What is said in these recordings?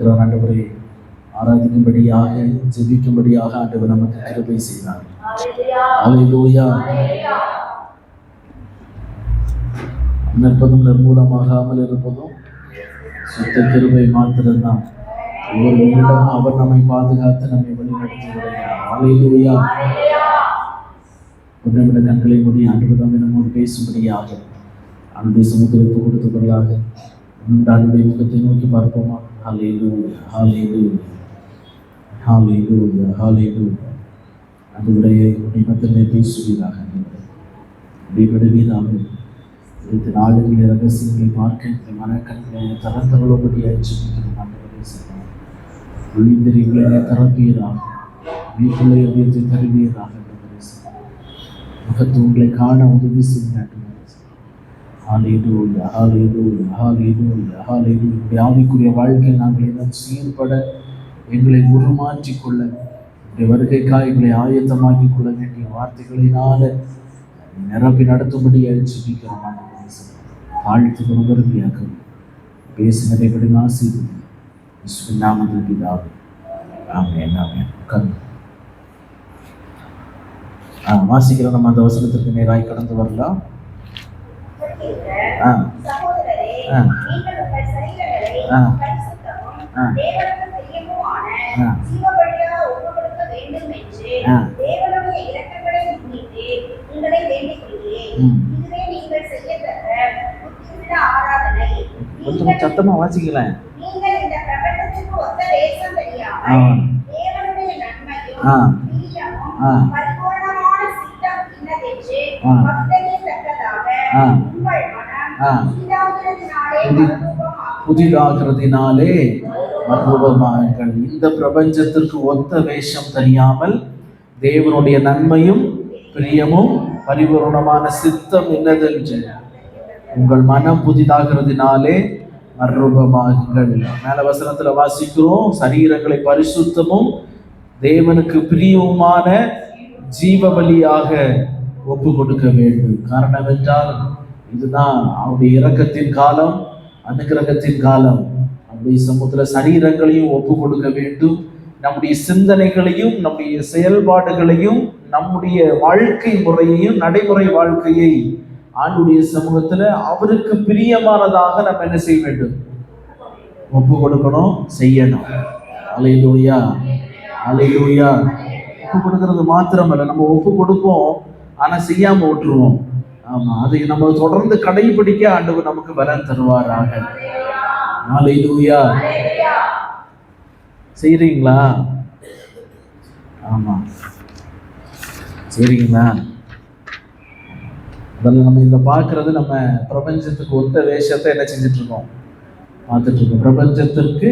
இருக்கிறார். ஆண்டவரை ஆராதிக்கும்படியாக, ஜெபிக்கும்படியாக ஆண்டவர் நமக்கு கிருபை செய்தார். அல்லேலூயா. நிற்பதும் நிர்மூலமாகாமல் இருப்பதும் சுத்த கிருபை மாத்திரம்தான். ஒவ்வொரு நிமிடமும் அவர் நம்மை பாதுகாத்து நம்மை வழிநடத்தி வருகிறார். அல்லேலூயா. ஒரு நிமிட கண்களை மூடி ஆண்டவர் தாமே நம்மோடு பேசும்படியாக அவனுடைய சமுத்திரத்தை கொடுத்தவர்களாக ஆண்டவருடைய முகத்தை நோக்கி பார்ப்போமா? ஹல்லேலூயா, ஹல்லேலூயா, ஹல்லேலூயா, ஹல்லேலூயா. ஆண்டவருடைய மத்தியிலே பேசுவீராக, விடுவீராக. இந்த நாடுகளில் ரகசியங்களை பார்க்க மனக்கண்களை திறந்தவளோபடியாக ஜெபிக்கிறோம். ஆண்டவரே சொல்லுவோம், விழிந்தறிவுகளை திறப்பீராக, வீட்டுள்ள இதயத்தை தருவீராக. முகத்துவங்களை காண உதவி செய்ய. ஹல்லேலூயா, ஹல்லேலூயா, ஹல்லேலூயா, ஹல்லேலூயா. ஆவிக்குரிய வாழ்க்கையில் நாங்கள் எல்லாம் சீர்பட எங்களை உருமாற்றிக் கொள்ள, உடைய வருகைக்காக எங்களை ஆயத்தமாக்கிக் கொள்ள வேண்டிய வார்த்தைகளினால நிரப்பி நடத்தும்படியாக ஜெபிக்கிறோம். வாழ்த்துக்கு உதவியாக பேசினதை விட ஆசீர்வதி நாமத்தில் பிதாவே, ஆமென், ஆமென். உட்கார்ந்து வாசிக்கிறோம். நம்ம அந்த வசனத்திற்கு நேராய் கடந்து வரலாம். கொஞ்சம் சத்தமா வாசிக்கலாம். புதிதாகிறதினாலே மறுரூபமாகுங்கள். இந்த பிரபஞ்சத்திற்கு ஒத்த வேஷம் தெரியாமல் தேவனுடைய நன்மையும் பிரியமும் பரிபூரணமான சித்தம் என்னதென்று உங்கள் மனம் புதிதாகிறதினாலே மறுரூபமாகுங்கள். மேல வசனத்துல வாசிக்கிறோம், சரீரங்களை பரிசுத்தமும் தேவனுக்கு பிரியவுமான ஜீவ பலியாக ஒப்பு கொடுக்க வேண்டும். காரணம் என்றால் இதுதான் அவருடைய இரக்கத்தின் காலம், அனுகிரகத்தின் காலம். நம்முடைய சமூகத்துல சரீரங்களையும் ஒப்பு கொடுக்க வேண்டும். நம்முடைய சிந்தனைகளையும் நம்முடைய செயல்பாடுகளையும் நம்முடைய வாழ்க்கை முறையையும் நடைமுறை வாழ்க்கையை ஆண்டுடைய சமூகத்துல அவருக்கு பிரியமானதாக நம்ம என்ன செய்ய வேண்டும்? ஒப்பு கொடுக்கணும், செய்யணும். அல்லேலூயா, அல்லேலூயா. ஒப்பு கொடுக்கறது மாத்திரமல்ல, நம்ம ஒப்பு கொடுப்போம், ஆனா செய்யாம விட்டுருவோம். ஆமா, அதை நம்ம தொடர்ந்து கடைபிடிக்க ஆண்டவர் நமக்கு பலன் தருவாராக. அல்லேலூயா. செய்றீங்களா? ஆமா, செய்றீங்களா? அதில் நம்ம இதில் பார்க்கறது, நம்ம பிரபஞ்சத்துக்கு ஒத்த வேஷத்தை என்ன செஞ்சுட்டு இருக்கோம்? பார்த்துட்டு இருக்கோம். பிரபஞ்சத்திற்கு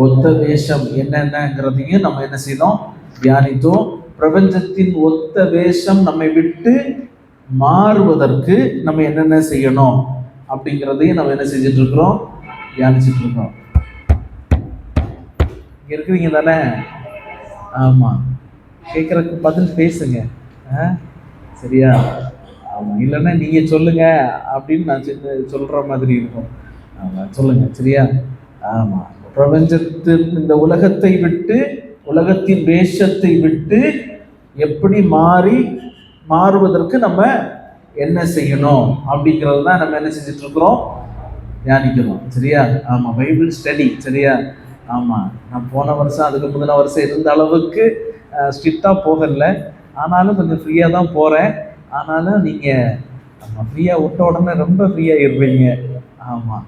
ஒத்த வேஷம் என்னென்னங்கிறதையும் நம்ம என்ன செய்யணும்? தியானித்தோம். பிரபஞ்சத்தின் ஒத்த வேஷம் நம்மை விட்டு மாறுவதற்கு நம்ம என்னென்ன செய்யணும் அப்படிங்கிறதையும் நம்ம என்ன செஞ்சுட்டு இருக்கிறோம்? தியானிச்சுட்டு இருக்கோம். இங்க இருக்கிறீங்க தானே? ஆமா, கேட்கறதுக்கு பதில் பேசுங்க. சரியா? ஆமா, இல்லைன்னா நீங்க சொல்லுங்க அப்படின்னு நான் சொல்ற மாதிரி இருக்கும். ஆமா, சொல்லுங்க. சரியா? ஆமா, பிரபஞ்சத்தின் இந்த உலகத்தை விட்டு, உலகத்தின் வேஷத்தை விட்டு எப்படி மாறுவதற்கு நம்ம என்ன செய்யணும் அப்படிங்கிறது தான் நம்ம என்ன செஞ்சுட்டு இருக்கிறோம்? தியானிக்கிறோம். சரியா? ஆமா, பைபிள் ஸ்டடி. சரியா? ஆமா, நான் போன வருஷம் அதுக்கு முதல வருஷம் இருந்த அளவுக்கு ஸ்ட்ரிக்டா போகல, ஆனாலும் கொஞ்சம் ஃப்ரீயா தான் போறேன். ஆனாலும் நீங்க ஆமா ஃப்ரீயா விட்ட உடனே ரொம்ப ஃப்ரீயா இருப்பீங்க. ஆமா,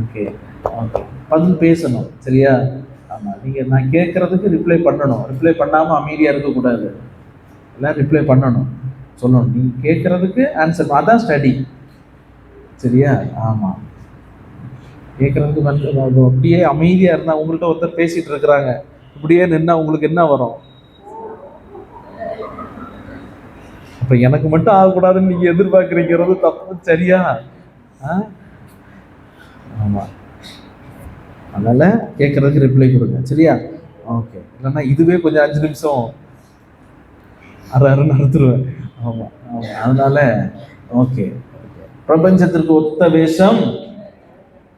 ஓகே ஓகே. பதில் பேசணும். சரியா? ஆமா, நீங்க நான் கேட்கறதுக்கு ரிப்ளை பண்ணணும். ரிப்ளை பண்ணாம அமைதியா இருக்கக்கூடாது. எல்லாம் ரிப்ளை பண்ணணும், சொல்லணும். நீங்க கேட்கறதுக்கு ஆன்சர், அதான் ஸ்டடி. சரியா? ஆமா, கேட்கறதுக்கு வந்து அப்படியே அமைதியா இருந்தா, உங்கள்கிட்ட ஒருத்தர் பேசிட்டு இருக்கிறாங்க, இப்படியே நின்னா உங்களுக்கு என்ன வரும்? அப்ப எனக்கு மட்டும் ஆகக்கூடாதுன்னு நீங்க எதிர்பார்க்கறீங்கிறது தப்பு. சரியா? ஆமா, அதனால கேட்கறதுக்கு ரிப்ளை கொடுங்க. சரியா? ஓகே. இல்லைன்னா இதுவே கொஞ்சம் 5 நிமிஷம் அரை நடத்துருவேன். ஆமா ஆமா, அதனால ஓகே. பிரபஞ்சத்திற்கு ஒத்த வேஷம்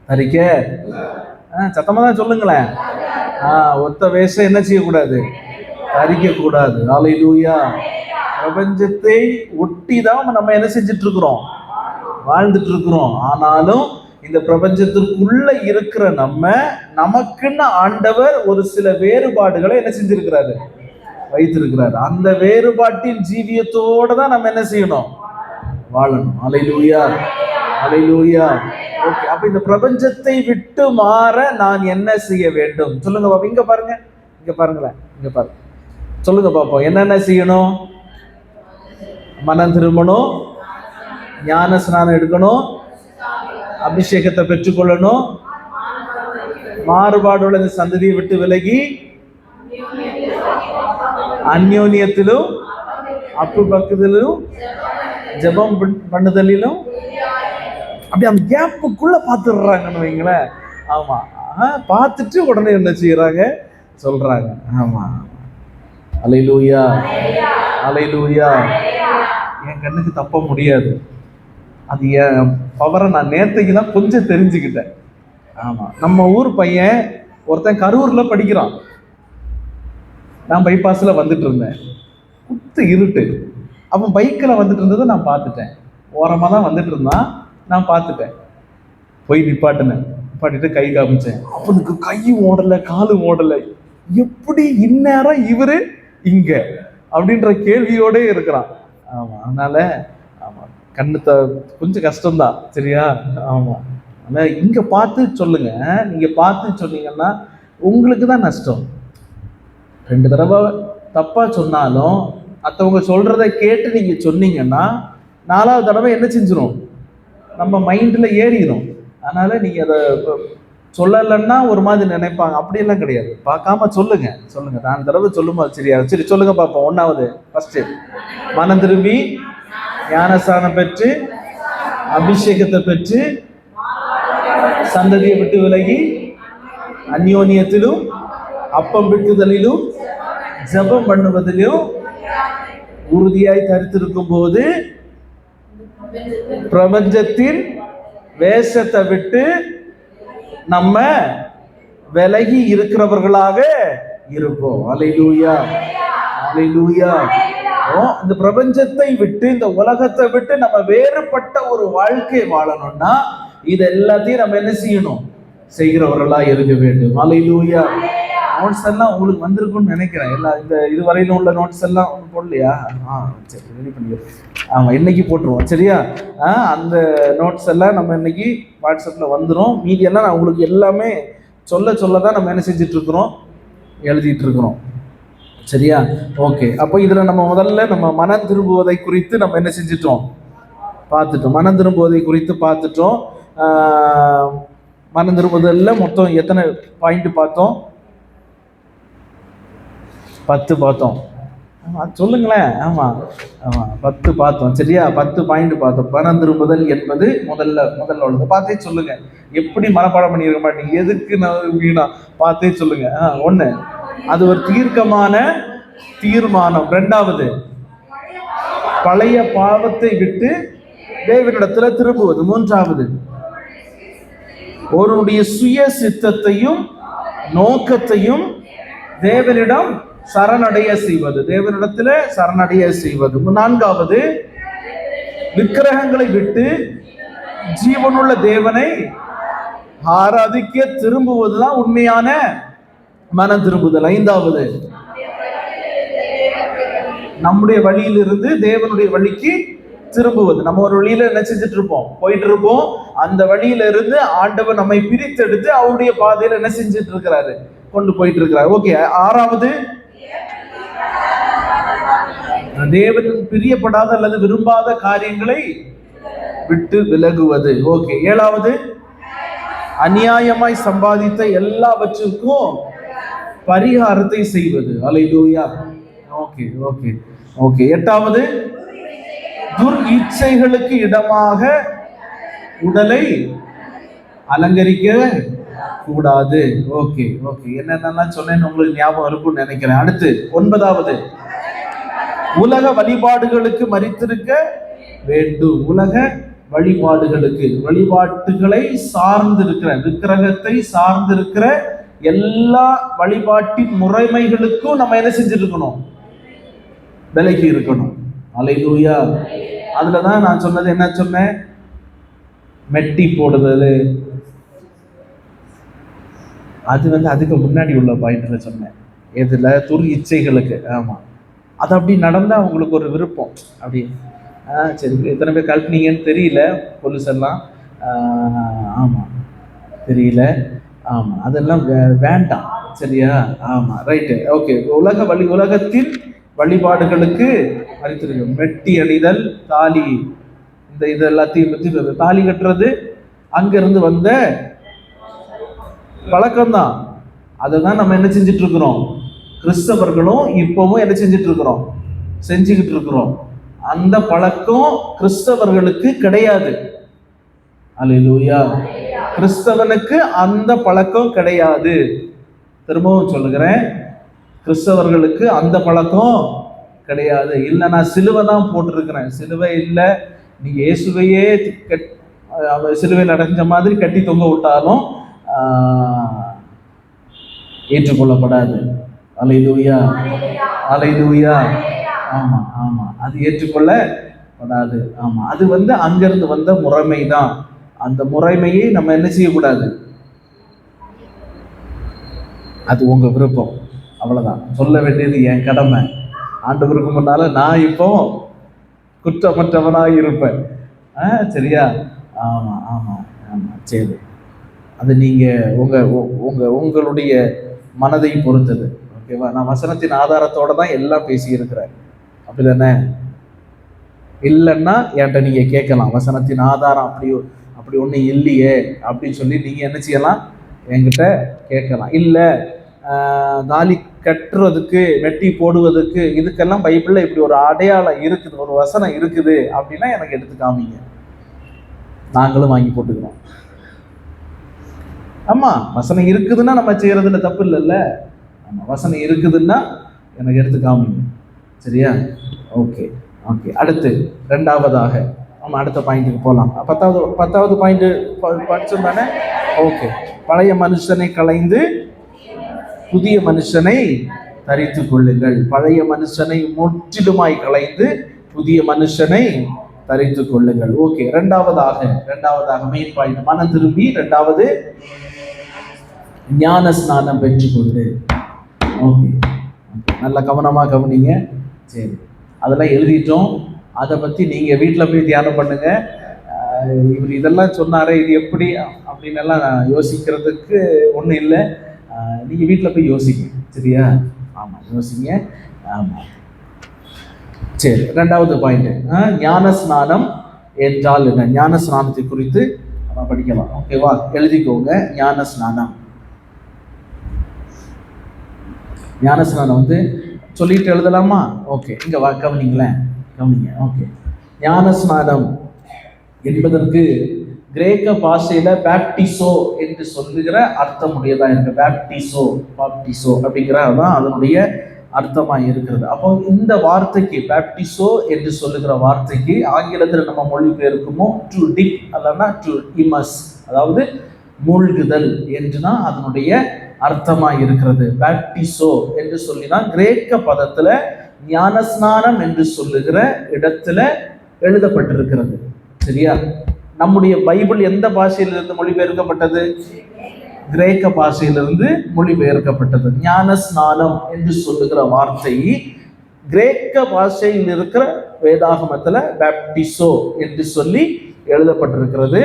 தரிக்க சத்தமா தான் சொல்லுங்களேன். ஒத்த வேஷம் என்ன செய்யக்கூடாது, தரிக்க கூடாது. ஹல்லேலூயா. பிரபஞ்சத்தை ஒட்டி தான் நம்ம என்ன செஞ்சுட்டு இருக்கிறோம், வாழ்ந்துட்டு இருக்கிறோம். ஆனாலும் இந்த பிரபஞ்சத்திற்குள்ள இருக்கிற நமக்குன்னு ஆண்டவர் ஒரு சில வேறுபாடுகளை என்ன செஞ்சிருக்கிறாரு, வைத்திருக்கிறார். அந்த வேறுபாட்டின் ஜீவியத்தோட தான் நம்ம என்ன செய்யணும், வாழணும். ஹல்லேலூயா, ஹல்லேலூயா. ஓகே, அப்ப இந்த பிரபஞ்சத்தை விட்டு மாற நான் என்ன செய்ய வேண்டும் சொல்லுங்க பாப்போம். இங்க பாருங்க, இங்க பாருங்களேன், இங்க பாருங்க, சொல்லுங்க பாப்போம். என்னென்ன செய்யணும்? மனம் திரும்பணும், ஞான ஸ்நானம் எடுக்கணும், அபிஷேகத்தை பெற்றுக்கொள்ளணும், மாறுபாடுள்ள இந்த சந்ததியை விட்டு விலகி அந்யோன்யத்திலும் அப்பு பக்கத்திலும் ஜெபம் பண்ணுதலிலும் அப்படி அந்த கேப்புக்குள்ள பார்த்துடுறாங்கன்னு வைங்களேன். ஆமா, பார்த்துட்டு உடனே என்ன செய்யறாங்க, சொல்றாங்க. ஆமா, ஹல்லேலூயா, ஹல்லேலூயா. என் கண்ணுக்கு தப்ப முடியாது. அது என் பவரை நான் நேத்தைக்கு தான் கொஞ்சம் தெரிஞ்சுக்கிட்டேன். ஆமா, நம்ம ஊர் பையன் ஒருத்தன் கரூர்ல படிக்கிறான். நான் பைபாஸ்ல வந்துட்டு இருந்தேன், குத்து இருட்டு. அவன் பைக்கில் வந்துட்டு இருந்ததை நான் பார்த்துட்டேன். ஓரமாக தான் வந்துட்டு இருந்தான், நான் பார்த்துட்டேன். போய் நிப்பாட்டிட்டு கை காமிச்சேன். அவனுக்கு கையும் ஓடலை, காலும் ஓடலை. எப்படி இந்நேரம் இவரு இங்க அப்படின்ற கேள்வியோட இருக்கிறான். ஆமா, அதனால ஆமா, கொஞ்சம் கஷ்டம்தான், சரியா? ஆமா, அதனால இங்க பார்த்து சொல்லுங்க. நீங்க பார்த்து சொன்னீங்கன்னா உங்களுக்கு தான் நஷ்டம். 2 தடவை தப்பா சொன்னாலும் மற்றவங்க சொல்றதை கேட்டு நீங்க சொன்னீங்கன்னா 4வது தடவை என்ன செஞ்சிடும், நம்ம மைண்ட்ல ஏறிடும். அதனால நீங்க அதை சொல்லலைன்னா ஒரு மாதிரி நினைப்பாங்க. அப்படியெல்லாம் கிடையாது. பார்க்காம சொல்லுங்க. 4 தடவை சொல்லுமா, சரியா? சரி, சொல்லுங்க பார்ப்போம். 1வது, ஃபர்ஸ்ட் மனம் திரும்பி ஞானஸ்நானம் பெற்று அபிஷேகத்தை பெற்று சந்ததியை விட்டு விலகி அந்யோன்யத்திலும் அப்பம் பிட்டுதலிலும் ஜெபம் பண்ணுவதிலும் உறுதியாய் தரித்திருக்கும் போது பிரபஞ்சத்தின் வேஷத்தை விட்டு நம்ம விலகி இருக்கிறவர்களாக இருப்போம். ஹல்லேலூயா, ஹல்லேலூயா. இந்த பிரபஞ்சத்தை விட்டு, இந்த உலகத்தை விட்டு நம்ம வேறுபட்ட ஒரு வாழ்க்கை வாழணும்னா இது எல்லாத்தையும் நம்ம என்ன செய்யணும், செய்கிறவர்களா இருக்க வேண்டும். ஹல்லேலூயா. நோட்ஸ் எல்லாம் உங்களுக்கு வந்திருக்கும்னு நினைக்கிறேன். எல்லாம் இந்த இதுவரையிலும் உள்ள நோட்ஸ் எல்லாம் போடலையா? சரி, ரெடி பண்ணிக்கிறேன். ஆமாம், இன்னைக்கு போட்டுருவோம், சரியா? அந்த நோட்ஸ் எல்லாம் நம்ம இன்னைக்கு வாட்ஸ்அப்பில் வந்துடும். மீதியெல்லாம் நான் உங்களுக்கு எல்லாமே சொல்ல தான் நம்ம என்ன செஞ்சுட்டு இருக்கிறோம், எழுதிட்டு இருக்கிறோம், சரியா? ஓகே, அப்போ இதில் நம்ம முதல்ல நம்ம மனம் திரும்புவதை குறித்து நம்ம என்ன செஞ்சிட்டோம், பார்த்துட்டோம். மனம் திரும்புவதை குறித்து பார்த்துட்டோம். மனம் திரும்புதலில் மொத்தம் எத்தனை பாயிண்ட் பார்த்தோம்? 10 பார்த்தோம். சொல்லுங்களேன். ஆமாம், 10 பார்த்தோம், சரியா? 10 பாயிண்ட் பார்த்தோம். மனம் திரும்புதல் என்பது முதல்ல உள்ளது. பார்த்தே சொல்லுங்க. எப்படி மனப்பாடம் பண்ணியிருக்க மாட்டீங்க, எதுக்கு நான் வீணா, பார்த்தே சொல்லுங்க. 1, அது ஒரு தீர்க்கமான தீர்மானம். 2வது, பழைய பாவத்தை விட்டு தேவனிடத்துல திரும்புவது. 3வது, ஒருவனுடைய சுய சித்தத்தையும் நோக்கத்தையும் தேவனிடம் சரணடைய செய்வது, தேவனிடத்துல சரணடைய செய்வது. 4வது, விக்கிரகங்களை விட்டு ஜீவனுள்ள தேவனை ஆராதிக்க திரும்புவதுதான் உண்மையான மனம் திரும்புதல். 5வது, நம்முடைய வழியிலிருந்து தேவனுடைய வழிக்கு திரும்புவது. நம்ம ஒரு வழியில என்ன செஞ்சுட்டு இருப்போம், போயிட்டு இருப்போம். அந்த வழியில இருந்து ஆண்டவர் நம்மை பிரித்தெடுத்து அவருடைய பாதையில என்ன செஞ்சுட்டு இருக்கிறாரு, கொண்டு போயிட்டு இருக்கிறாரு. ஓகே. 6வது, தேவன் பிரியப்படாத அல்லது விரும்பாத காரியங்களை விட்டு விலகுவது. ஓகே. 7வது, அநியாயமாய் சம்பாதித்த எல்லாவற்றுக்கும் பரிகாரத்தை செய்வது. ஹல்லேலூயா. Okay okay okay. 8வது, துர் இச்சைகளுக்கு இடமாக உடலை அலங்கரிக்க கூடாது. Okay okay. என்னென்னலாம் சொன்னேன்னு உங்களுக்கு ஞாபகம் இருக்கும்னு நினைக்கிறேன். அடுத்து 9வது, உலக வழிபாடுகளுக்கு மரித்திருக்க வேண்டும். உலக வழிபாடுகளுக்கு, வழிபாட்டுகளை சார்ந்திருக்கிற, விக்கிரகத்தை சார்ந்திருக்கிற எல்லா வழிபாட்டின் முறைமைகளுக்கும் நம்ம என்ன செஞ்சுட்டு இருக்கணும்? விலகி இருக்கணும். அல்லேலூயா. அதுலதான் நான் சொன்னது என்ன சொன்னேன்? மெட்டி போடுறது, அது அதுக்கு முன்னாடி உள்ள பாயிண்ட்ல சொன்னேன். எதுல? துர் இச்சைகளுக்கு. ஆமா, அது அப்படி நடந்தா உங்களுக்கு ஒரு விருப்பம் அப்படி. சரி, எத்தனை பேர் கல்பினீங்கன்னு தெரியல, பொலிசெல்லாம். ஆமா, தெரியல. ஆமா, அதெல்லாம் வேண்டாம். சரியா? ஆமா, ரைட்டு, ஓகே. உலகத்தின் வழிபாடுகளுக்கு அறித்திருக்கு. மெட்டி அணிதல், தாலி, இது எல்லாத்தையும் பற்றி தாலி கட்டுறது அங்கிருந்து வந்த பழக்கம்தான். அதை தான் நம்ம என்ன செஞ்சுட்டு இருக்கிறோம்? கிறிஸ்தவர்களும் இப்பவும் என்ன செஞ்சுட்டு இருக்கிறோம்? செஞ்சுக்கிட்டு இருக்கிறோம். அந்த பழக்கம் கிறிஸ்தவர்களுக்கு கிடையாது. அல்லேலூயா. கிறிஸ்தவனுக்கு அந்த பழக்கம் கிடையாது. திரும்பவும் சொல்லுகிறேன், கிறிஸ்தவர்களுக்கு அந்த பழக்கம் கிடையாது. இல்லை, நான் சிலுவை தான் போட்டிருக்கிறேன், சிலுவை இல்லை, நீ இயேசுவையே சிலுவையில் அடைஞ்ச மாதிரி கட்டி தொங்க விட்டாலும் ஏற்றுக்கொள்ளப்படாது. அல்லேலூயா, அல்லேலூயா. ஆமா ஆமா, அது ஏற்றுக்கொள்ளப்படாது. ஆமா, அது அங்கிருந்து வந்த முறைமை தான். அந்த முறைமையை நம்ம என்ன செய்யக்கூடாது? அது உங்க விருப்பம், அவ்வளவுதான். சொல்ல வேண்டியது என் கடமை. ஆண்டவருக்கு முன்னால நான் இப்போ குற்றமற்றவனாக இருப்பேன். சரியா? ஆமா ஆமா ஆமா, சரி. அது நீங்க உங்களுடைய மனதை பொறுத்தது. ஓகேவா? நான் வசனத்தின் ஆதாரத்தோட தான் எல்லாம் பேசி இருக்கிறேன், அப்படிதானே? இல்லைன்னா என்கிட்ட நீங்க கேட்கலாம், வசனத்தின் ஆதாரம் அப்படி ஒன்றும் இல்லையே அப்படின்னு சொல்லி நீங்க என்ன செய்யலாம்? என்கிட்ட கேட்கலாம். இல்லை, தாலி கட்டுறதுக்கு, மெட்டி போடுவதற்கு, இதுக்கெல்லாம் பைபிள்ல இப்படி ஒரு அடையாளம் இருக்குது, ஒரு வசனம் இருக்குது அப்படின்னா எனக்கு எடுத்து காமிங்க, நாங்களும் வாங்கி போட்டுக்கிறோம். ஆமா, வசனம் இருக்குதுன்னா நம்ம செய்யறதுல தப்பு இல்லைல்ல. ஆமா, வசனம் இருக்குதுன்னா எனக்கு எடுத்து காமிங்க. சரியா? Okay okay. அடுத்து ரெண்டாவதாக நம்ம அடுத்த பாயிண்ட்டுக்கு போகலாம். 10வது பாயிண்ட் படிச்சோம் தானே? ஓகே. பழைய மனுஷனை களைந்து புதிய மனுஷனை தரித்து கொள்ளுங்கள். பழைய மனுஷனை முற்றிலுமாய் களைந்து புதிய மனுஷனை தரித்து கொள்ளுங்கள். ஓகே. ரெண்டாவதாக மெயின் பாயிண்ட், மனம் திரும்பி. ரெண்டாவது, ஞான ஸ்நானம் பெற்றுக்கொண்டு. ஓகே, நல்ல கவனமாக கவனிங்க. சரி, அதெல்லாம் எழுதிட்டோம். அதை பற்றி நீங்கள் வீட்டில் போய் தியானம் பண்ணுங்க. இவர் இதெல்லாம் சொன்னாரே, இது எப்படி அப்படின்னு எல்லாம் யோசிக்கிறதுக்கு ஒன்றும் இல்லை. நீங்கள் வீட்டில் போய் யோசிங்க. சரியா? ஆமாம், யோசிங்க. ஆமாம், சரி. ரெண்டாவது பாயிண்ட், ஞான ஸ்நானம் என்றால் என்ன? ஞான ஸ்நானத்தை குறித்து நம்ம படிக்கலாம். ஓகேவா? எழுதிக்கோங்க. ஞான ஸ்நானம். ஞான ஸ்நானம் சொல்லிட்டு எழுதலாமா? ஓகே, இங்க கவனிங்களேன், கவனிங்க. ஓகே, ஞான ஸ்நானம் என்பதற்கு கிரேக்க பாஷையில பேப்டிசோ என்று சொல்லுகிற அர்த்தம் உடையதா இருக்கு. பாப்டிசோ அப்படிங்கிறதான் அதனுடைய அர்த்தமா இருக்கிறது. அப்போ இந்த வார்த்தைக்கு, பேப்டிசோ என்று சொல்லுகிற வார்த்தைக்கு ஆங்கிலத்தில் நம்ம மொழிபெயர்க்குமோ டு டிப் அல்லனா டு இமஸ், அதாவது மூழ்குதல் என்றுதான் அதனுடைய அர்த்தமா இருக்கிறது. பேப்டிசோ என்று சொல்லிதான் கிரேக்க பதத்துல ஞானஸ்நானம் என்று சொல்லுகிற இடத்துல எழுதப்பட்டிருக்கிறது. சரியா? நம்முடைய பைபிள் எந்த பாஷையிலிருந்து மொழிபெயர்க்கப்பட்டது? கிரேக்க பாஷையிலிருந்து மொழிபெயர்க்கப்பட்டது. ஞானஸ்நானம் என்று சொல்லுகிற வார்த்தை கிரேக்க பாஷையில் இருக்கிற வேதாகமத்துல பேப்டிசோ என்று சொல்லி எழுதப்பட்டிருக்கிறது.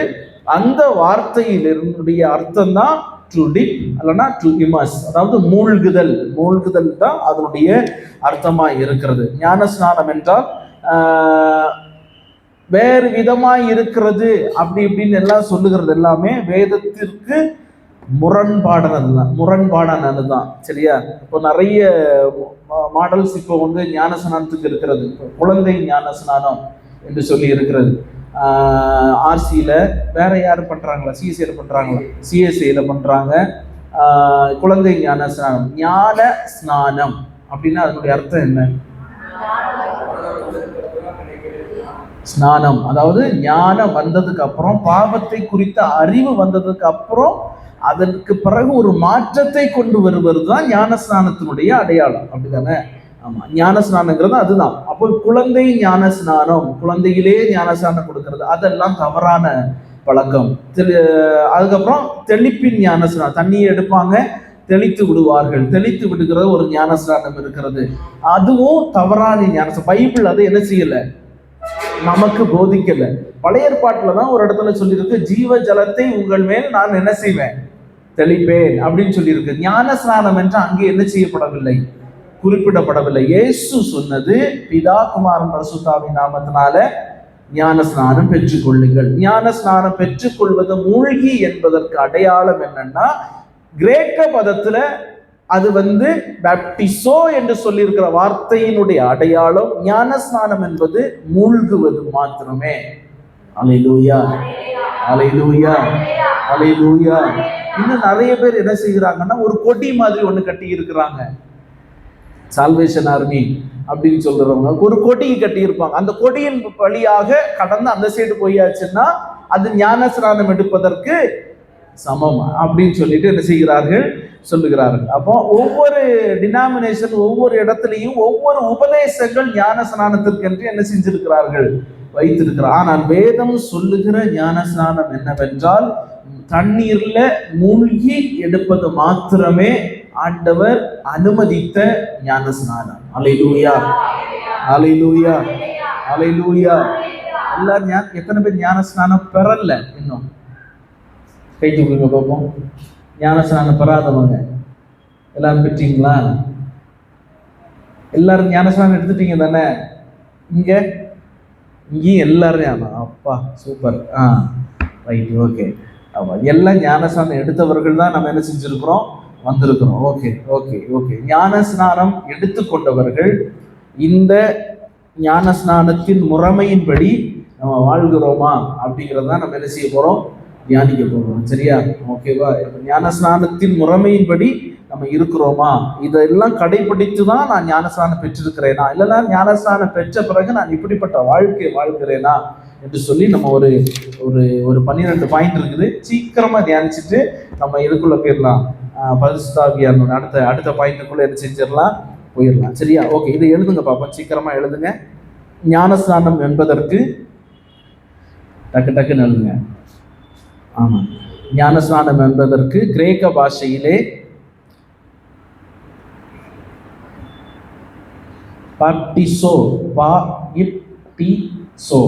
அந்த வார்த்தையிலிருந்துடைய அர்த்தம் தான் டு டிப் அல்லனா டு இமர்ஸ், அதாவது மூழ்குதல் தான் அதனுடைய அர்த்தமா இருக்கிறது. ஞானஸ்நானம் என்றால் வேறு விதமாய் இருக்கிறது அப்படி இப்படின்னு எல்லாம் சொல்லுகிறது எல்லாமே வேதத்திற்கு முரண்பாடானதுதான். சரியா? இப்போ நிறைய மாடல்ஸ் இப்போ ஞானஸ்நானத்துக்கு இருக்கிறது. குழந்தை ஞானஸ்நானம் என்று சொல்லி இருக்கிறது. ஆர்சியில வேற யாரும் பண்றாங்களா? சிஎஸ்சியில பண்றாங்களா? சிஎஸ்சியில பண்றாங்க. குழந்தை ஞான ஸ்நானம். ஞான ஸ்நானம் அப்படின்னா அதனுடைய அர்த்தம் என்ன? ஸ்நானம், அதாவது ஞானம் வந்ததுக்கு அப்புறம், பாவத்தை குறித்த அறிவு வந்ததுக்கு அப்புறம் அதற்கு பிறகு ஒரு மாற்றத்தை கொண்டு வருவது தான் ஞானஸ்நானத்தினுடைய அடையாளம். அப்படிதானே? ஆமா, ஞானஸ்நானங்கிறது அதுதான். அப்போ குழந்தை ஞானஸ்நானம், குழந்தையிலே ஞானஸ்நானம் கொடுக்கிறது, அதெல்லாம் தவறான பழக்கம். அதுக்கப்புறம் தெளிப்பின் ஞானஸ்நானம், தண்ணியை எடுப்பாங்க, தெளித்து விடுவார்கள். தெளித்து விடுகிறது ஒரு ஞானஸ்நானம் இருக்கிறது, அதுவும் தவறான ஞானஸ்நானம். பைபிள் அதை என்ன செய்யல, நமக்கு போதிக்கல. பழைய ஏற்பாட்டுல தான் ஒரு இடத்துல சொல்லியிருக்கு, ஜீவ ஜலத்தை உங்கள் மேல் நான் என்ன செய்வேன், தெளிப்பேன் அப்படின்னு சொல்லியிருக்கு. ஞானஸ்நானம் என்று அங்கே என்ன செய்யப்படவில்லை, குறிப்பிடப்படவில்லை. இயேசு சொன்னது, பிதா குமாரன் பரிசுத்தாவின் நாமத்தினால ஞானஸ்நானம் பெற்றுக்கொள்ளுங்கள். ஞானஸ்நானம் பெற்றுக்கொள்வது மூழ்கி என்பதற்கு அடையாளம் என்னன்னா, கிரேக்க பதத்துல அது பேப்டிசோ என்று சொல்லியிருக்கிற வார்த்தையினுடைய அடையாளம் ஞானஸ்நானம் என்பது மூழ்குவது மாத்திரமே. அல்லேலூயா, அல்லேலூயா, அல்லேலூயா. இன்னும் நிறைய பேர் என்ன செய்கிறாங்கன்னா, ஒரு கொடி மாதிரி ஒண்ணு கட்டி இருக்கிறாங்க, சால்வேஷன் ஆர்மி அப்படின்னு சொல்றவங்க ஒரு கொடி கட்டி இருப்பாங்க. அந்த கொடியின் வழியாக கடந்து அந்த சைடு போயாச்சுன்னா அது ஞானஸ்நானம் எடுப்பதற்கு சமம் அப்படின்னு சொல்லிட்டு என்ன செய்கிறார்கள், சொல்லுகிறார்கள். அப்போ ஒவ்வொரு டினாமினேஷன், ஒவ்வொரு இடத்துலையும் ஒவ்வொரு உபதேசங்கள் ஞானஸ்நானத்திற்கு என்று என்ன செஞ்சிருக்கிறார்கள், வைத்திருக்கிறார். ஆனால் வேதம் சொல்லுகிற ஞானஸ்நானம் என்னவென்றால், தண்ணீர்ல மூழ்கி எடுப்பது மாத்திரமே ஆண்டவர் அனுமதித்த ஞானஸ்நானம். அல்லேலூயா, அல்லேலூயா, அல்லேலூயா. எல்லாரும் எத்தனை பேர் ஞானஸ்நானம் பெறல? இன்னும் கை தூக்குங்க பார்ப்போம். ஞானஸ்நானம் பெறாதவங்க எல்லாரும் பெற்றீங்களா? எல்லாரும் ஞானஸ்நானம் எடுத்துட்டீங்க தானே? இங்கேயும் எல்லாரும், அப்பா சூப்பர், ரைட், ஓகே. எல்லாம் ஞானஸ்நானம் எடுத்தவர்கள் தான் நம்ம என்ன செஞ்சிருக்கிறோம், வந்திருக்கிறோம். Okay, okay, okay. ஞானஸ்நானம் எடுத்துக்கொண்டவர்கள் இந்த ஞானஸ்நானத்தின் முறைமையின்படி நம்ம வாழ்கிறோமா அப்படிங்கிறத நம்ம என்ன செய்ய போறோம், தியானிக்க போகிறோம். சரியா? ஓகேவா? ஞானஸ்நானத்தின் முறைமையின்படி நம்ம இருக்கிறோமா, இதெல்லாம் கடைபிடித்து தான் நான் ஞானஸ்நானம் பெற்றிருக்கிறேனா, இல்லைன்னா ஞானஸ்நானம் பெற்ற பிறகு நான் இப்படிப்பட்ட வாழ்க்கை வாழ்கிறேனா என்று சொல்லி நம்ம ஒரு ஒரு ஒரு 12 பாயிண்ட் இருக்குது. சீக்கிரமா தியானிச்சுட்டு நம்ம இதுக்குள்ள போயிடலாம். பரிசுத்தாவியானோட அடுத்த பாயிண்ட்டுக்குள்ள என்ன செஞ்சிடலாம், போயிடலாம். சரியா? ஓகே, இதை எழுதுங்க பாப்பா, சீக்கிரமா எழுதுங்க. ஞானஸ்நானம் என்பதற்கு டக்கு டக்குன்னு எழுதுங்க. ஆமா, ஞானஸ்நானம் என்பதற்கு கிரேக்க பாஷையிலே பாப்டிசோ, பாப்டிசோ,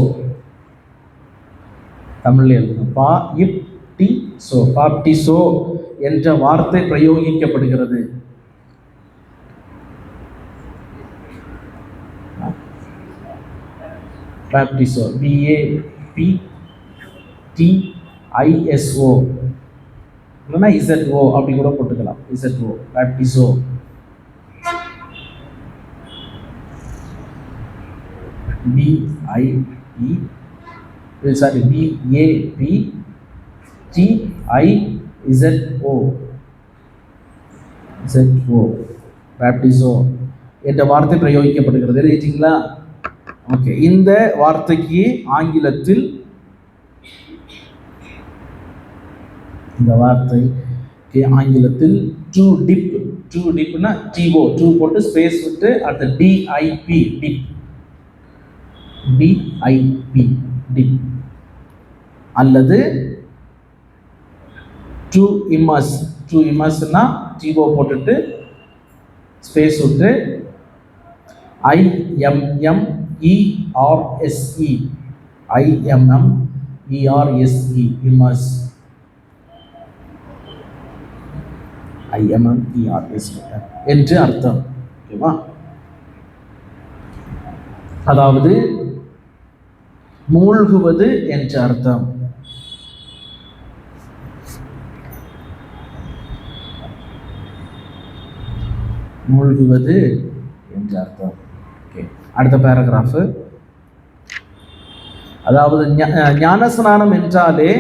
தமிழ்ல எழுதுங்க, பாப்டிசோ, பாப்டிசோ என்ற வார்த்தை பிரயோகிக்கப்படுகிறது. பாப்டிசோ, BAPTISO இல்லைன்னா ZO அப்படி கூட போட்டுக்கலாம். ZO, பாப்டிசோ. BAPTISO, பாப்டிசோ என்ற வார்த்தை பிரயோகிக்கப்படுகிறது. எழுதிட்டீங்களா? ஓகே. இந்த வார்த்தைக்கு ஆங்கிலத்தில், டு டிப், டு டிப்னா TO, டு போட்டு ஸ்பேஸ் விட்டு அடுத்த DIP, டிப், DIP, டிப், அல்லது டு இமர்ஸ், டு இமர்ஸ்னா TO போட்டுட்டு ஸ்பேஸ் விட்டு IMMERSE, IMMERSE, இமர்ஸ், IMMERSE என்று அர்த்தம். ஓகேவா? அதாவது மூழ்குவது என்ற அர்த்தம். மூழ்குவது என்ற அர்த்தம். ஓகே, அடுத்த பேராகிராஃப். அதாவது ஞானஸ்நானம் என்றாலே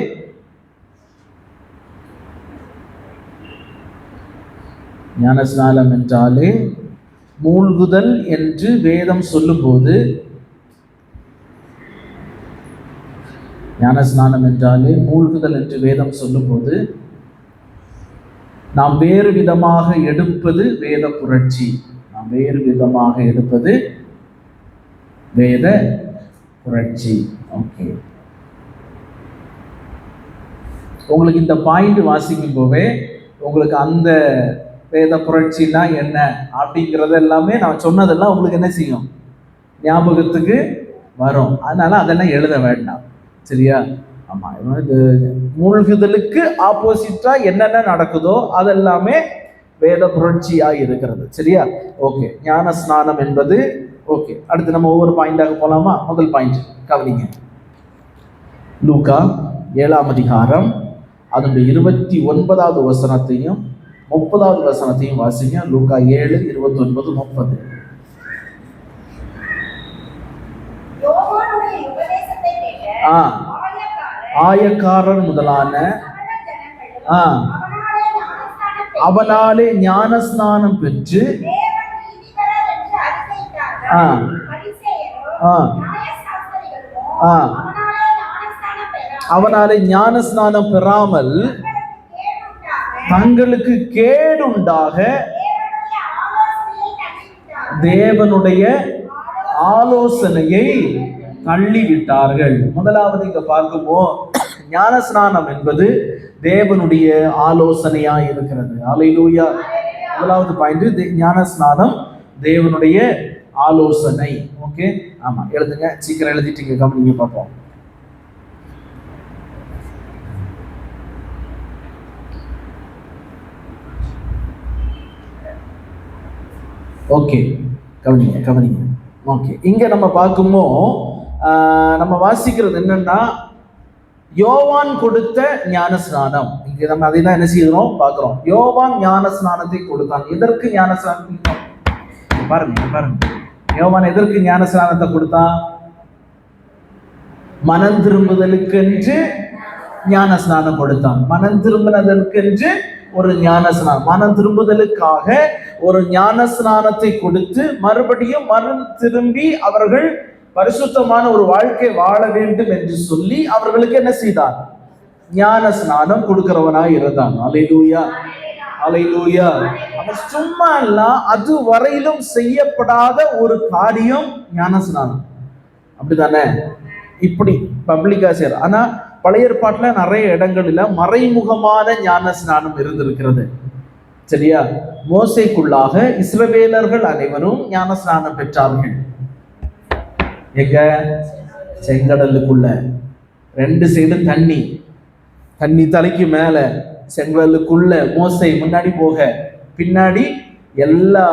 மூழ்குதல் என்று வேதம் சொல்லும்போது, ஞானஸ்நானம் என்றாலே மூழ்குதல் என்று வேதம் சொல்லும்போது நாம் வேறு விதமாக எடுப்பது வேத புரட்சி. நாம் வேறு விதமாக எடுப்பது வேத புரட்சி. ஓகே, உங்களுக்கு இந்த பாயிண்ட் வாசிக்கும் போவே உங்களுக்கு அந்த வேத புரட்சினா என்ன அப்படிங்கிறது எல்லாமே நான் சொன்னதெல்லாம் உங்களுக்கு என்ன செய்யும், ஞாபகத்துக்கு வரும். அதனால அதெல்லாம் எழுத வேண்டாம், சரியா? ஆமா, இது மூழ்குதலுக்கு ஆப்போசிட்டா என்னென்ன நடக்குதோ அதெல்லாமே வேத புரட்சியா இருக்கிறது, சரியா? ஓகே, ஞான ஸ்நானம் என்பது. ஓகே, அடுத்து நம்ம ஒவ்வொரு பாயிண்டாக போலாமா? முதல் பாயிண்ட் கவனிங்க. லூக்கா 7ஆம் அதிகாரம் அதனுடைய 29வது வசனத்தையும் 30வது வசனத்தையும் வாசிங்க. லூக்கா 7, 29, 30. ஆயக்காரர் முதலான அவனாலே ஞானஸ்நானம் பெற்று அவனாலே ஞானஸ்நானம் பெறாமல் தங்களுக்கு கேடுண்டாக தேவனுடைய ஆலோசனையை தள்ளிவிட்டார்கள். முதலாவது இங்க பார்க்கும்போது ஞானஸ்நானம் என்பது தேவனுடைய ஆலோசனையா இருக்கிறது. அல்லேலூயா. முதலாவது பாயிண்ட், ஞானஸ்நானம் தேவனுடைய ஆலோசனை. ஓகே, ஆமா, எழுதுங்க, சீக்கிரம் எழுதிட்டீங்க, கவனிங்க பார்ப்போம். ஓகே, கவனிங்க. ஓகே, இங்க நம்ம பார்க்கும்போது நம்ம வாசிக்கிறது என்னன்னா, யோவான் கொடுத்த ஞானஸ்நானம். இங்க நம்ம அதை தான் என்ன செய்யறோம், பார்க்கிறோம். யோவான் ஞானஸ்நானத்தை கொடுத்தான். எதற்கு ஞானஸ்நானம்? பாருங்க, யோவான் எதற்கு ஞானஸ்நானத்தை கொடுத்தான்? மனம் திரும்புதலுக்கென்று ஞானஸ்நானம் கொடுத்தான். மனம் திரும்பினதற்கென்று ஒரு ஞானஸ்நானம், மனம் திரும்புதலுக்காக ஒரு ஞானஸ்நானத்தை கொடுத்து மறுபடியும் மனம் திரும்பி அவர்கள் பரிசுத்தமான ஒரு வாழ்க்கை வாழ வேண்டும் என்று சொல்லி அவர்களுக்கு என்ன செய்தான்? ஞானஸ்நானம் கொடுக்கிறவனாய் இருந்தான். அல்லேலூயா, அல்லேலூயா. அவன் சும்மா எல்லாம் அது வரையிலும் செய்யப்படாத ஒரு காரியம் ஞானஸ்நானம், அப்படித்தானே? இப்படி பப்ளிக்கா செய்யற. ஆனா பழைய ஏற்பாட்டுல நிறைய இடங்களில மறைமுகமான ஞானஸ்நானம் இருந்திருக்கிறது, சரியா? மோசேக்குள்ளாக இஸ்ரவேலர்கள் அனைவரும் ஞானஸ்நானம் பெற்றார்கள். எங்க? செங்கடலுக்குள்ள. 2 சைடு தண்ணி தலைக்கு மேல, செங்கடலுக்குள்ள மோசே முன்னாடி போக, பின்னாடி எல்லா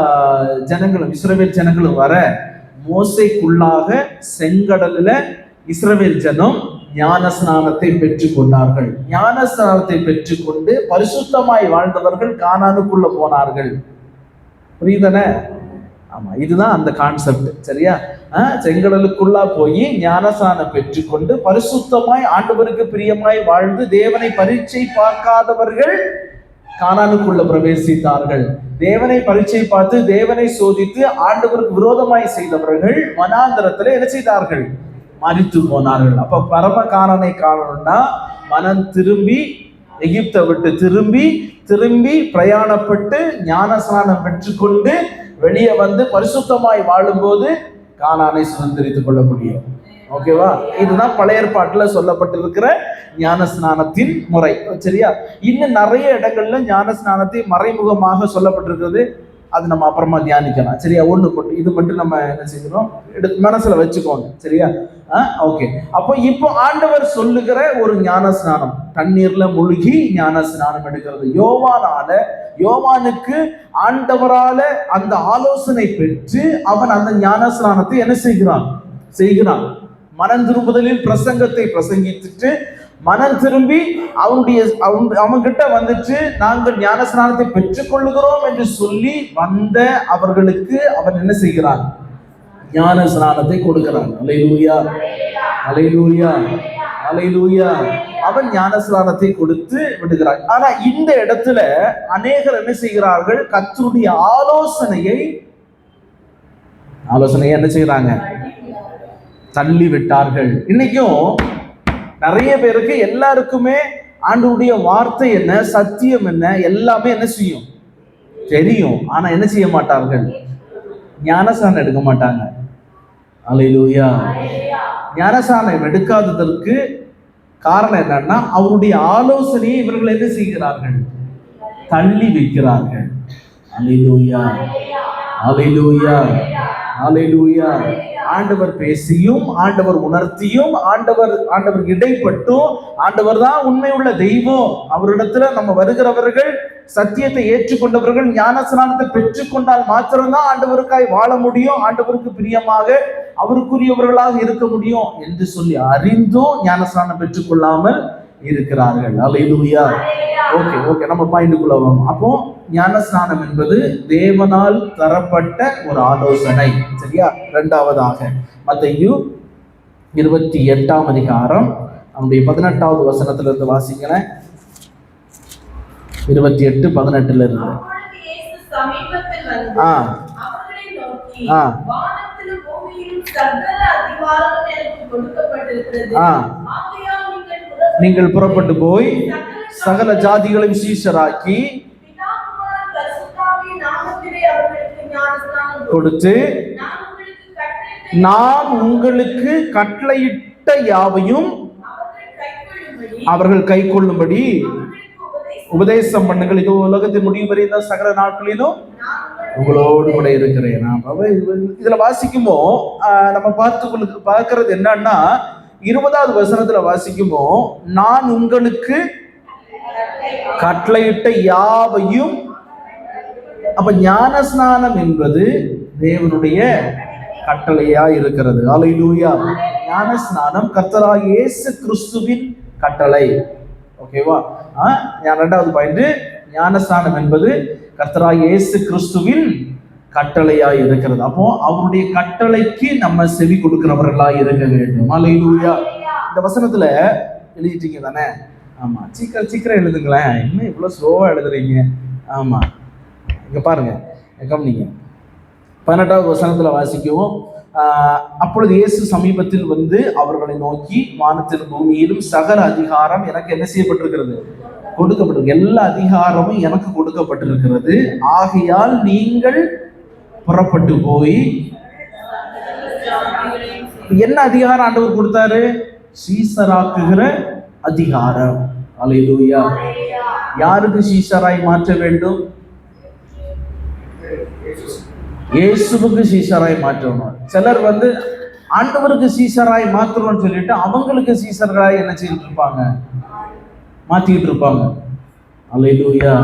ஜனங்களும் இஸ்ரவேல் ஜனங்களும் வர, மோசேக்குள்ளாக செங்கடல்ல இஸ்ரவேல் ஜனம் ஞானஸ்நானத்தை பெற்றுக் கொண்டார்கள். ஞானஸ்நானத்தை பெற்றுக்கொண்டு பரிசுத்தமாய் வாழ்ந்தவர்கள் கானானுக்குள்ள போனார்கள். புரியுதானே? ஆமா, இதுதான் அந்த கான்செப்ட், சரியா? செங்கடலுக்குள்ளா போய் ஞானஸ்நானம் பெற்றுக்கொண்டு பரிசுத்தமாய் ஆண்டவருக்கு பிரியமாய் வாழ்ந்து தேவனை பரீட்சை பார்க்காதவர்கள் கானானுக்குள்ள பிரவேசித்தார்கள். தேவனை பரீட்சை பார்த்து தேவனை சோதித்து ஆண்டவருக்கு விரோதமாய் செய்தவர்கள் வனாந்தரத்துல என்ன செய்தார்கள்? மரித்து போனார்கள். அப்ப பரம காணனை காணணும்னா மனம் திரும்பி, எகிப்தை விட்டு திரும்பி பிரயாணப்பட்டு ஞானஸ்நானம் பெற்றுக்கொண்டு வெளியே வந்து பரிசுத்தமாய் வாழும்போது கானானை சுதந்திரித்துக் கொள்ள முடியும். ஓகேவா? இதுதான் பழைய ஏற்பாட்டுல சொல்லப்பட்டிருக்கிற ஞானஸ்நானத்தின் முறை, சரியா? இன்னும் நிறைய இடங்கள்ல ஞானஸ்நானத்தை மறைமுகமாக சொல்லப்பட்டிருக்கிறது. அது நம்ம அப்புறமா தியானிக்கலாம், சரியா? ஒண்ணு போட்டு இது மட்டும் நம்ம என்ன செய்யணும், மனசுல வச்சுக்கோங்க, சரியா? ஓகே. அப்போ இப்போ ஆண்டவர் சொல்லுகிற ஒரு ஞானஸ்நானம், தண்ணீர்ல முழுகி ஞானஸ்நானம் எடுக்கிறது. யோவானுக்கு ஆண்டவரால அந்த ஆலோசனை பெற்று அவன் அந்த ஞானஸ்நானத்தை என்ன செய்கிறான்? மனம் திரும்புதலில் பிரசங்கத்தை பிரசங்கித்துட்டு மனம் திரும்பி அவன்கிட்ட வந்துட்டு நாங்கள் ஞானஸ்நானத்தை பெற்றுக் கொள்ளுகிறோம் என்று சொல்லி வந்த அவர்களுக்கு அவன் என்ன செய்கிறான்? ஞானஸ்நானத்தை கொடுக்கிறான். அல்லேலூயா, அல்லேலூயா, அல்லேலூயா. அவன் ஞானஸ்நானத்தை கொடுத்து விடுகிறான். ஆனா இந்த இடத்துல அநேகர் என்ன செய்கிறார்கள்? கர்த்தருடைய ஆலோசனையை என்ன செய்யறாங்க? தள்ளி விட்டார்கள். இன்னைக்கும் நிறைய பேருக்கு எல்லாருக்குமே ஆண்டவருடைய வார்த்தை என்ன, சத்தியம் என்ன, எல்லாமே என்ன செய்யும் தெரியும். ஆனா என்ன செய்ய மாட்டார்கள், ஞானஸ்நானம் எடுக்க மாட்டாங்க. அல்லேலூயா. ஞானஸ்நானம் எடுக்காததற்கு காரணம் என்னன்னா, அவருடைய ஆலோசனையை இவர்கள் என்ன செய்கிறார்கள், தள்ளி வைக்கிறார்கள். அல்லேலூயா, அல்லேலூயா, அல்லேலூயா. ஆண்டவர் பேசியும், ஆண்டவர் உணர்த்தியும், ஆண்டவர் இடைப்பட்டும், ஆண்டவர் தான் உண்மையுள்ள தெய்வம், அவரிடத்துல நம்ம வருகிறவர்கள், சத்தியத்தை ஏற்றுக்கொண்டவர்கள் ஞானஸ்நானத்தை பெற்றுக்கொண்டால் மாத்திரம்தான் ஆண்டவருக்காய் வாழ முடியும், ஆண்டவருக்கு பிரியமாக அவருக்குரியவர்களாக இருக்க முடியும் என்று சொல்லி அறிந்தும் ஞானஸ்நானம் பெற்றுக்கொள்ளாமல் இருக்கிறார்கள். அல்லேலூயா. ஓகே, நம்ம பாயிண்ட்குள்ள வரோம். அப்போ ஞானஸ்நானம் என்பது தேவனால் தரப்பட்ட ஒரு ஆலோசனை. சரியா? இரண்டாவதாக மத்தேயு 28ஆம் அதிகாரம் நம்முடைய 18வது வசனத்துல இருந்து வாசிக்கிறேன். 28:18 இருந்து. நீங்கள் புறப்பட்டு போய் சகல ஜாதிகளையும் சீஷராக்கி கொடுத்து நான் உங்களுக்கு கட்டளையிட்ட யாவையும் அவர்கள் கை கொள்ளும்படி உபதேசம் பண்ணுங்கள். இது உலகத்தின் முடிவு வரை தான் சகல நாட்களிலும் உங்களோடு கூட இருக்கிறேன். இதுல வாசிக்குமோ நம்ம பார்க்கிறது என்னன்னா, 20வது வசனத்துல வாசிக்குமோ நான் உங்களுக்கு கட்டளையிட்ட யாவையும். அப்ப ஞானஸ்நானம் என்பது தேவனுடைய கட்டளையா இருக்கிறது. அல்லேலூயா. ஞானஸ்நானம் கர்த்தராகிய இயேசு கிறிஸ்துவின் கட்டளை. ஓகேவா? இரண்டாவது பாயிண்ட், ஞானஸ்நானம் என்பது கர்த்தராகிய இயேசு கிறிஸ்துவின் கட்டளையா இருக்கிறது. அப்போ அவருடைய கட்டளைக்கு நம்ம செவி கொடுக்கிறவர்களா இருக்க வேண்டும். அல்லேலூயா. இந்த வசனத்துல எழுதிட்டீங்க தானே? ஆமா, சீக்கிரம் எழுதுங்களேன். இன்னும் இவ்வளவு ஸ்லோவா எழுதுறீங்க. ஆமா, இங்க பாருங்க, கவனிங்க. 18வது வசனத்துல வாசிக்கவும், அப்பொழுது இயேசு சமீபத்தில் வந்து அவர்களை நோக்கி, வானத்திலும் பூமியிலும் சகல அதிகாரம் எனக்கு என்ன செய்யப்பட்டிருக்கிறது, கொடுக்கப்பட்டிருக்கு. எல்லா அதிகாரமும் எனக்கு கொடுக்கப்பட்டிருக்கிறது. ஆகையால் நீங்கள் புறப்பட்டு போய், என்ன அதிகாரம் ஆண்டவர் கொடுத்தாரு? சீசராக்குகிற அதிகாரம். அல்லேலூயா. யாருக்கு சீஷராய் மாற்ற வேண்டும்? இயேசுவுக்கு சீஷராய் மாற்றணும். சிலர் வந்து ஆண்டவருக்கு சீஷராய் மாற்றணும்னு சொல்லிட்டு அவங்களுக்கு சீஷர்களாய் என்ன செய்துட்டு இருப்பாங்க, மாத்திட்டு இருப்பாங்க. அல்லேலூயா,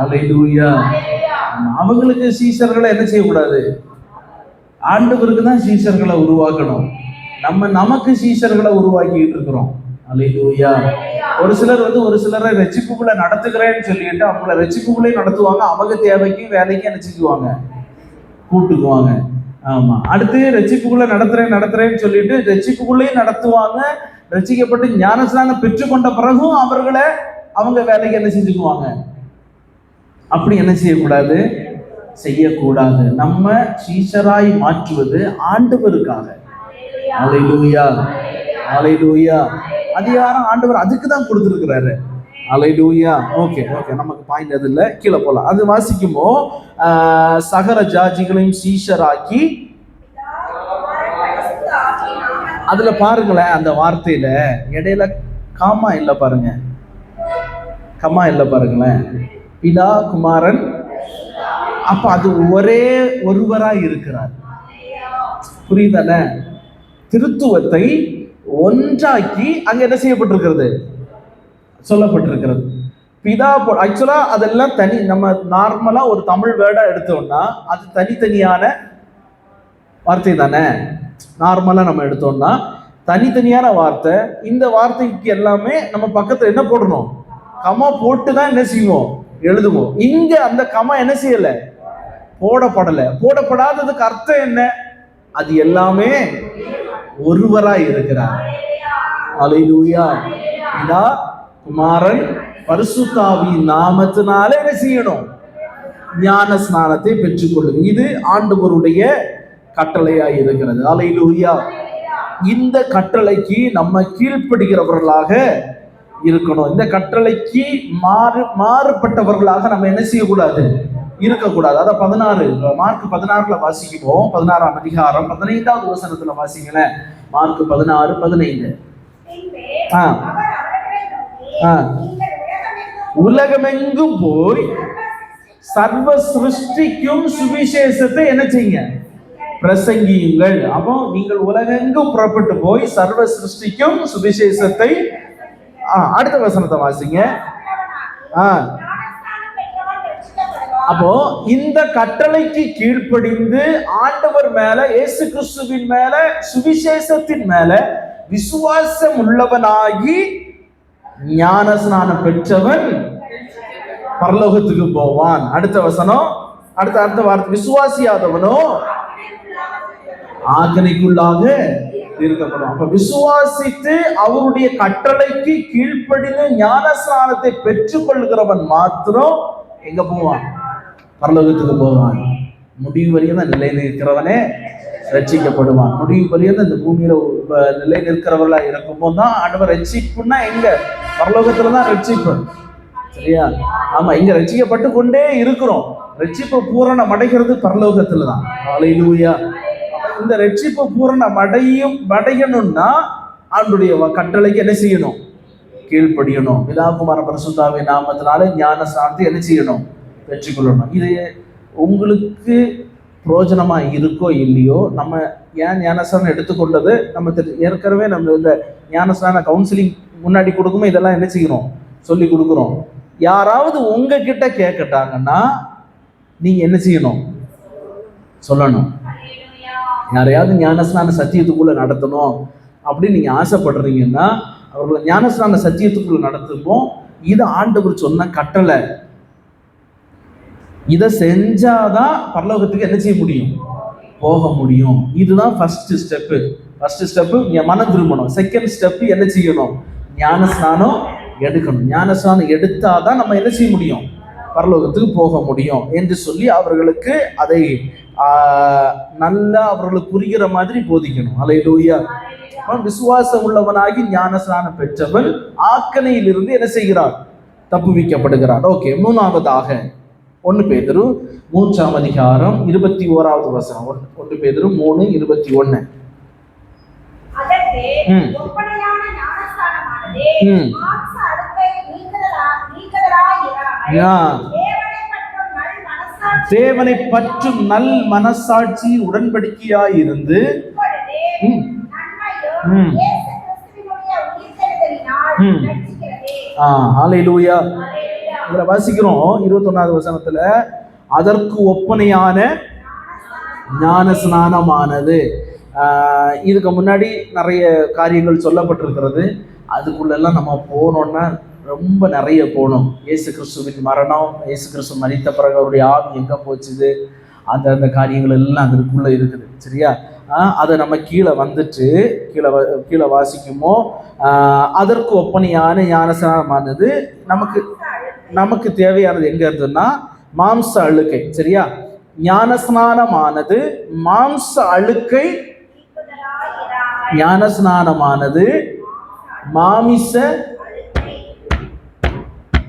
அல்லேலூயா. அவங்களுக்கு சீஷர்களை என்ன செய்யக்கூடாது, ஆண்டவருக்கு தான் சீஷர்களை உருவாக்கணும். நமக்கு சீஷர்களை உருவாக்கிட்டு இருக்கிறோம். அல்லேலூயா. ஒரு சிலர் வந்து ஒரு சிலரை ரட்சிப்புக்குள்ள நடத்துகிறேன்னு சொல்லிட்டு அவங்கள ரட்சிப்புக்குள்ளே நடத்துவாங்க. அவங்க தேவைக்கும் வேலைக்கும் என்ன செஞ்சுவாங்க, கூட்டுக்குவாங்க. ஆமா, அடுத்து ரட்சிப்புக்குள்ள நடத்துறேன்னு சொல்லிட்டு ரட்சிப்புக்குள்ளேயும் நடத்துவாங்க. ரட்சிக்கப்பட்டு ஞானஸ்நானம் பெற்றுக்கொண்ட பிறகும் அவர்களை அவங்க வேலைக்கு என்ன செஞ்சுக்குவாங்க. அப்படி என்ன செய்யக்கூடாது, செய்யக்கூடாது. நம்ம சீஷராய் மாற்றுவது ஆண்டவருக்காக. அல்லேலூயா, அல்லேலூயா. அதிகாரம் ஆண்டவர் அதுக்கு தான் கொடுத்திருக்கிறாரு. அல்லேலூயா. ஓகே, நமக்கு பாயிண்ட் அது இல்லை, கீழே போலாம். அது வாசிக்குமோ சகல ஜாதிகளையும் சீஷராக்கி, அதுல பாருங்களேன், அந்த வார்த்தையில இடையில கமா இல்லை பாருங்களேன். பிதா, குமாரன். அப்ப அது ஒரே ஒருவராய் இருக்கிறார். புரியுதான? திருத்துவத்தை ஒன்றாக்கி அங்க என்ன செய்யப்பட்டிருக்கிறது, சொல்லப்பட்டிருக்கிறது. பிதா, ஆக்சுவலா அதெல்லாம் தனி. நம்ம நார்மலா ஒரு தமிழ் வேர்டா எடுத்தோம்னா அது தனித்தனியான வார்த்தை தானே. நார்மலா நம்ம எடுத்தோம்னா தனித்தனியான வார்த்தை. இந்த வார்த்தைக்கு எல்லாமே நம்ம பக்கத்துல என்ன போடணும், கமா போட்டு தான் என்ன செய்வோம், எழுதுவோம். இங்க அந்த கமா என்ன செய்யல, போடப்படல. போடப்படாததுக்கு அர்த்தம் என்ன, அது எல்லாமே ஒருவராய் இருக்கிறார். அல்லேலூயா. பிதா, குமாரன், பரிசுத்த ஆவியின் நாமத்தினால என்ன செய்யணும், ஞான ஸ்நானத்தை பெற்றுக்கொள்ளுங்க. இது ஆண்டவருடைய கட்டளையாய் இருக்கிறது. அல்லேலூயா. இந்த கட்டளைக்கு நம்ம கீழ்ப்படுகிறவர்களாக இருக்கணும். இந்த கட்டளைக்கு மாறுபட்டவர்களாக நம்ம என்ன செய்யக்கூடாது, இருக்கக்கூடாது. அத 16 மார்க் 16ல வாசிக்குவோம். 16ஆம் அதிகாரம் 15வது வசனத்துல வாசிங்களேன். மார்க் 16:15. உலகமெங்கும் போய் சர்வ சிருஷ்டிக்கும் சுவிசேஷத்தை என்ன செய்யுங்க, பிரசங்கியுங்கள். அப்போ நீங்கள் உலகெங்கும் புறப்பட்டு போய் சர்வ சிருஷ்டிக்கும் சுவிசேஷத்தை. அடுத்த வசனத்தை வாசிங்க. அப்போ இந்த கட்டளைக்கு கீழ்ப்படிந்து ஆண்டவர் மேல, இயேசு கிறிஸ்துவின் மேல, சுவிசேஷத்தின் மேல விசுவாசம் உள்ளவனாகி ஞானஸ்நானம் பெற்றவன் பரலோகத்துக்கு போவான். அடுத்த வசனம், அடுத்த வார்த்தை, விசுவாசியாதவனோ ஆக்கினைக்குள்ளாக தீர்க்கப்படும். அப்ப விசுவாசித்து அவருடைய கட்டளைக்கு கீழ்ப்படிந்து ஞானஸ்நானத்தை பெற்றுக் கொள்கிறவன் மாத்திரம் எங்க போவான், பரலோகத்துக்கு போவான். முடிவு வரையும் தான் நிலை நிற்கிறவனே ரட்சிக்கப்படுவான். முடிவு வரையும் இந்த பூமியில நிலை நிற்கிறவர்களா இருக்கும்போது தான் ஆண்டவர். ரட்சிப்புன்னா எங்க, பரலோகத்துலதான் ரட்சிப்பு. சரியா? ஆமா, இங்க ரட்சிக்கப்பட்டு கொண்டே இருக்கிறோம். ரட்சிப்பு பூரணம் அடைகிறது பரலோகத்துலதான். ஹல்லேலூயா. இந்த ரட்சிப்பு பூரணம் அடையணும்னா ஆண்டுடைய கட்டளைக்கு என்ன செய்யணும், கீழ்ப்படியணும். பிதாகுமார பரிசுத்தாவின் நாமத்தினால ஞானஸ்நானத்தை என்ன செய்யணும், பெற்றுக்கொள்ளணும். இது உங்களுக்கு பிரயோஜனமா இருக்கோ இல்லையோ, நம்ம ஏன் ஞானஸ்நானம் எடுத்துக்கொண்டது நம்ம ஏற்கனவே நம்ம இந்த ஞானஸ்நான கவுன்சிலிங் முன்னாடி கொடுக்குமோ இதெல்லாம் என்ன செய்யணும், சொல்லி கொடுக்குறோம். யாராவது உங்ககிட்ட கேட்கட்டாங்கன்னா நீங்க என்ன செய்யணும், சொல்லணும். யாரையாவது ஞானஸ்நான சத்தியத்துக்குள்ள நடத்தணும் அப்படின்னு நீங்க ஆசைப்படுறீங்கன்னா அவர்களை ஞானஸ்நான சத்தியத்துக்குள்ள நடத்துவோம். இது ஆண்டவர் சொன்ன கட்டளை. இதை செஞ்சாதான் பரலோகத்துக்கு என்ன செய்ய முடியும், போக முடியும். இதுதான் ஃபர்ஸ்ட் ஸ்டெப்பு. ஃபர்ஸ்ட் ஸ்டெப்பு மன திரும்பணும். செகண்ட் ஸ்டெப்பு என்ன செய்யணும், ஞானஸ்நானம் எடுக்கணும். ஞானஸ்நானம் எடுத்தாதான் நம்ம என்ன செய்ய முடியும், பரலோகத்துக்கு போக முடியும் என்று சொல்லி அவர்களுக்கு அதை நல்லா அவர்களுக்கு புரிகிற மாதிரி போதிக்கணும். ஹல்லேலூயா. விசுவாசம் உள்ளவனாகி ஞானஸ்நானம் பெற்றவன் ஆக்கனையிலிருந்து என்ன செய்கிறார், தப்புவிக்கப்படுகிறார். ஓகே. மூணாவதாக 1 பேதுரு 3ஆம் அதிகாரம் 21வது வசனம். 1 பேதுரு 3:21. தேவனை பற்றும் நல் மனசாட்சி உடன்படிக்கையாயிருந்து ஹல்லேலூயா. இதுல வாசிக்கிறோம் 21வது வசனத்துல, அதற்கு ஒப்பனையான ஞானஸ்நானமானது. இதுக்கு முன்னாடி நிறைய காரியங்கள் சொல்லப்பட்டிருக்கிறது. அதுக்குள்ளெல்லாம் நம்ம போனோம்னா ரொம்ப நிறைய போகணும். இயேசு கிறிஸ்துவின் மரணம், இயேசு கிறிஸ்து மரித்த பிறகு அவருடைய ஆவி எங்க போச்சுது, அந்த காரியங்கள் எல்லாம் அதுக்குள்ள இருக்குது. சரியா? அதை நம்ம கீழே வந்துட்டு கீழே வாசிக்குமோ, அதற்கு ஒப்பனையான ஞானஸ்நானமானது நமக்கு தேவையானது எங்க இருந்ததுன்னா மாம்ச அழுக்கை. சரியா? ஞானஸ்நானமானது மாம்ச அழுக்கை, ஞானஸ்நானமானது மாமிச.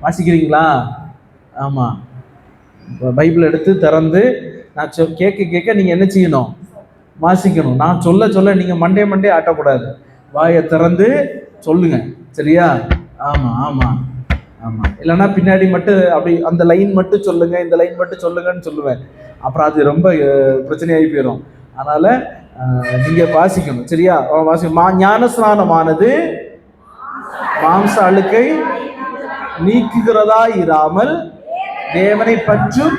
வாசிக்கிறீங்களா? ஆமா, பைபிள் எடுத்து திறந்து நான் கேட்க நீங்க என்ன செய்யணும், வாசிக்கணும். நான் சொல்ல நீங்க மண்டே ஆட்டக்கூடாது. வாயை திறந்து சொல்லுங்க. சரியா? ஆமா ஆமா ஆமா. இல்லைன்னா பின்னாடி மட்டும் அப்படி அந்த லைன் மட்டும் சொல்லுங்க, இந்த லைன் மட்டும் சொல்லுங்கன்னு சொல்லுவேன். அப்புறம் அது ரொம்ப பிரச்சனையாகி போயிடும். அதனால நீங்க வாசிக்கணும். சரியா? ஞானஸ்நானமானது மாம்ச அழுக்கை நீக்குகிறதா இராமல் தேவனை பற்றும்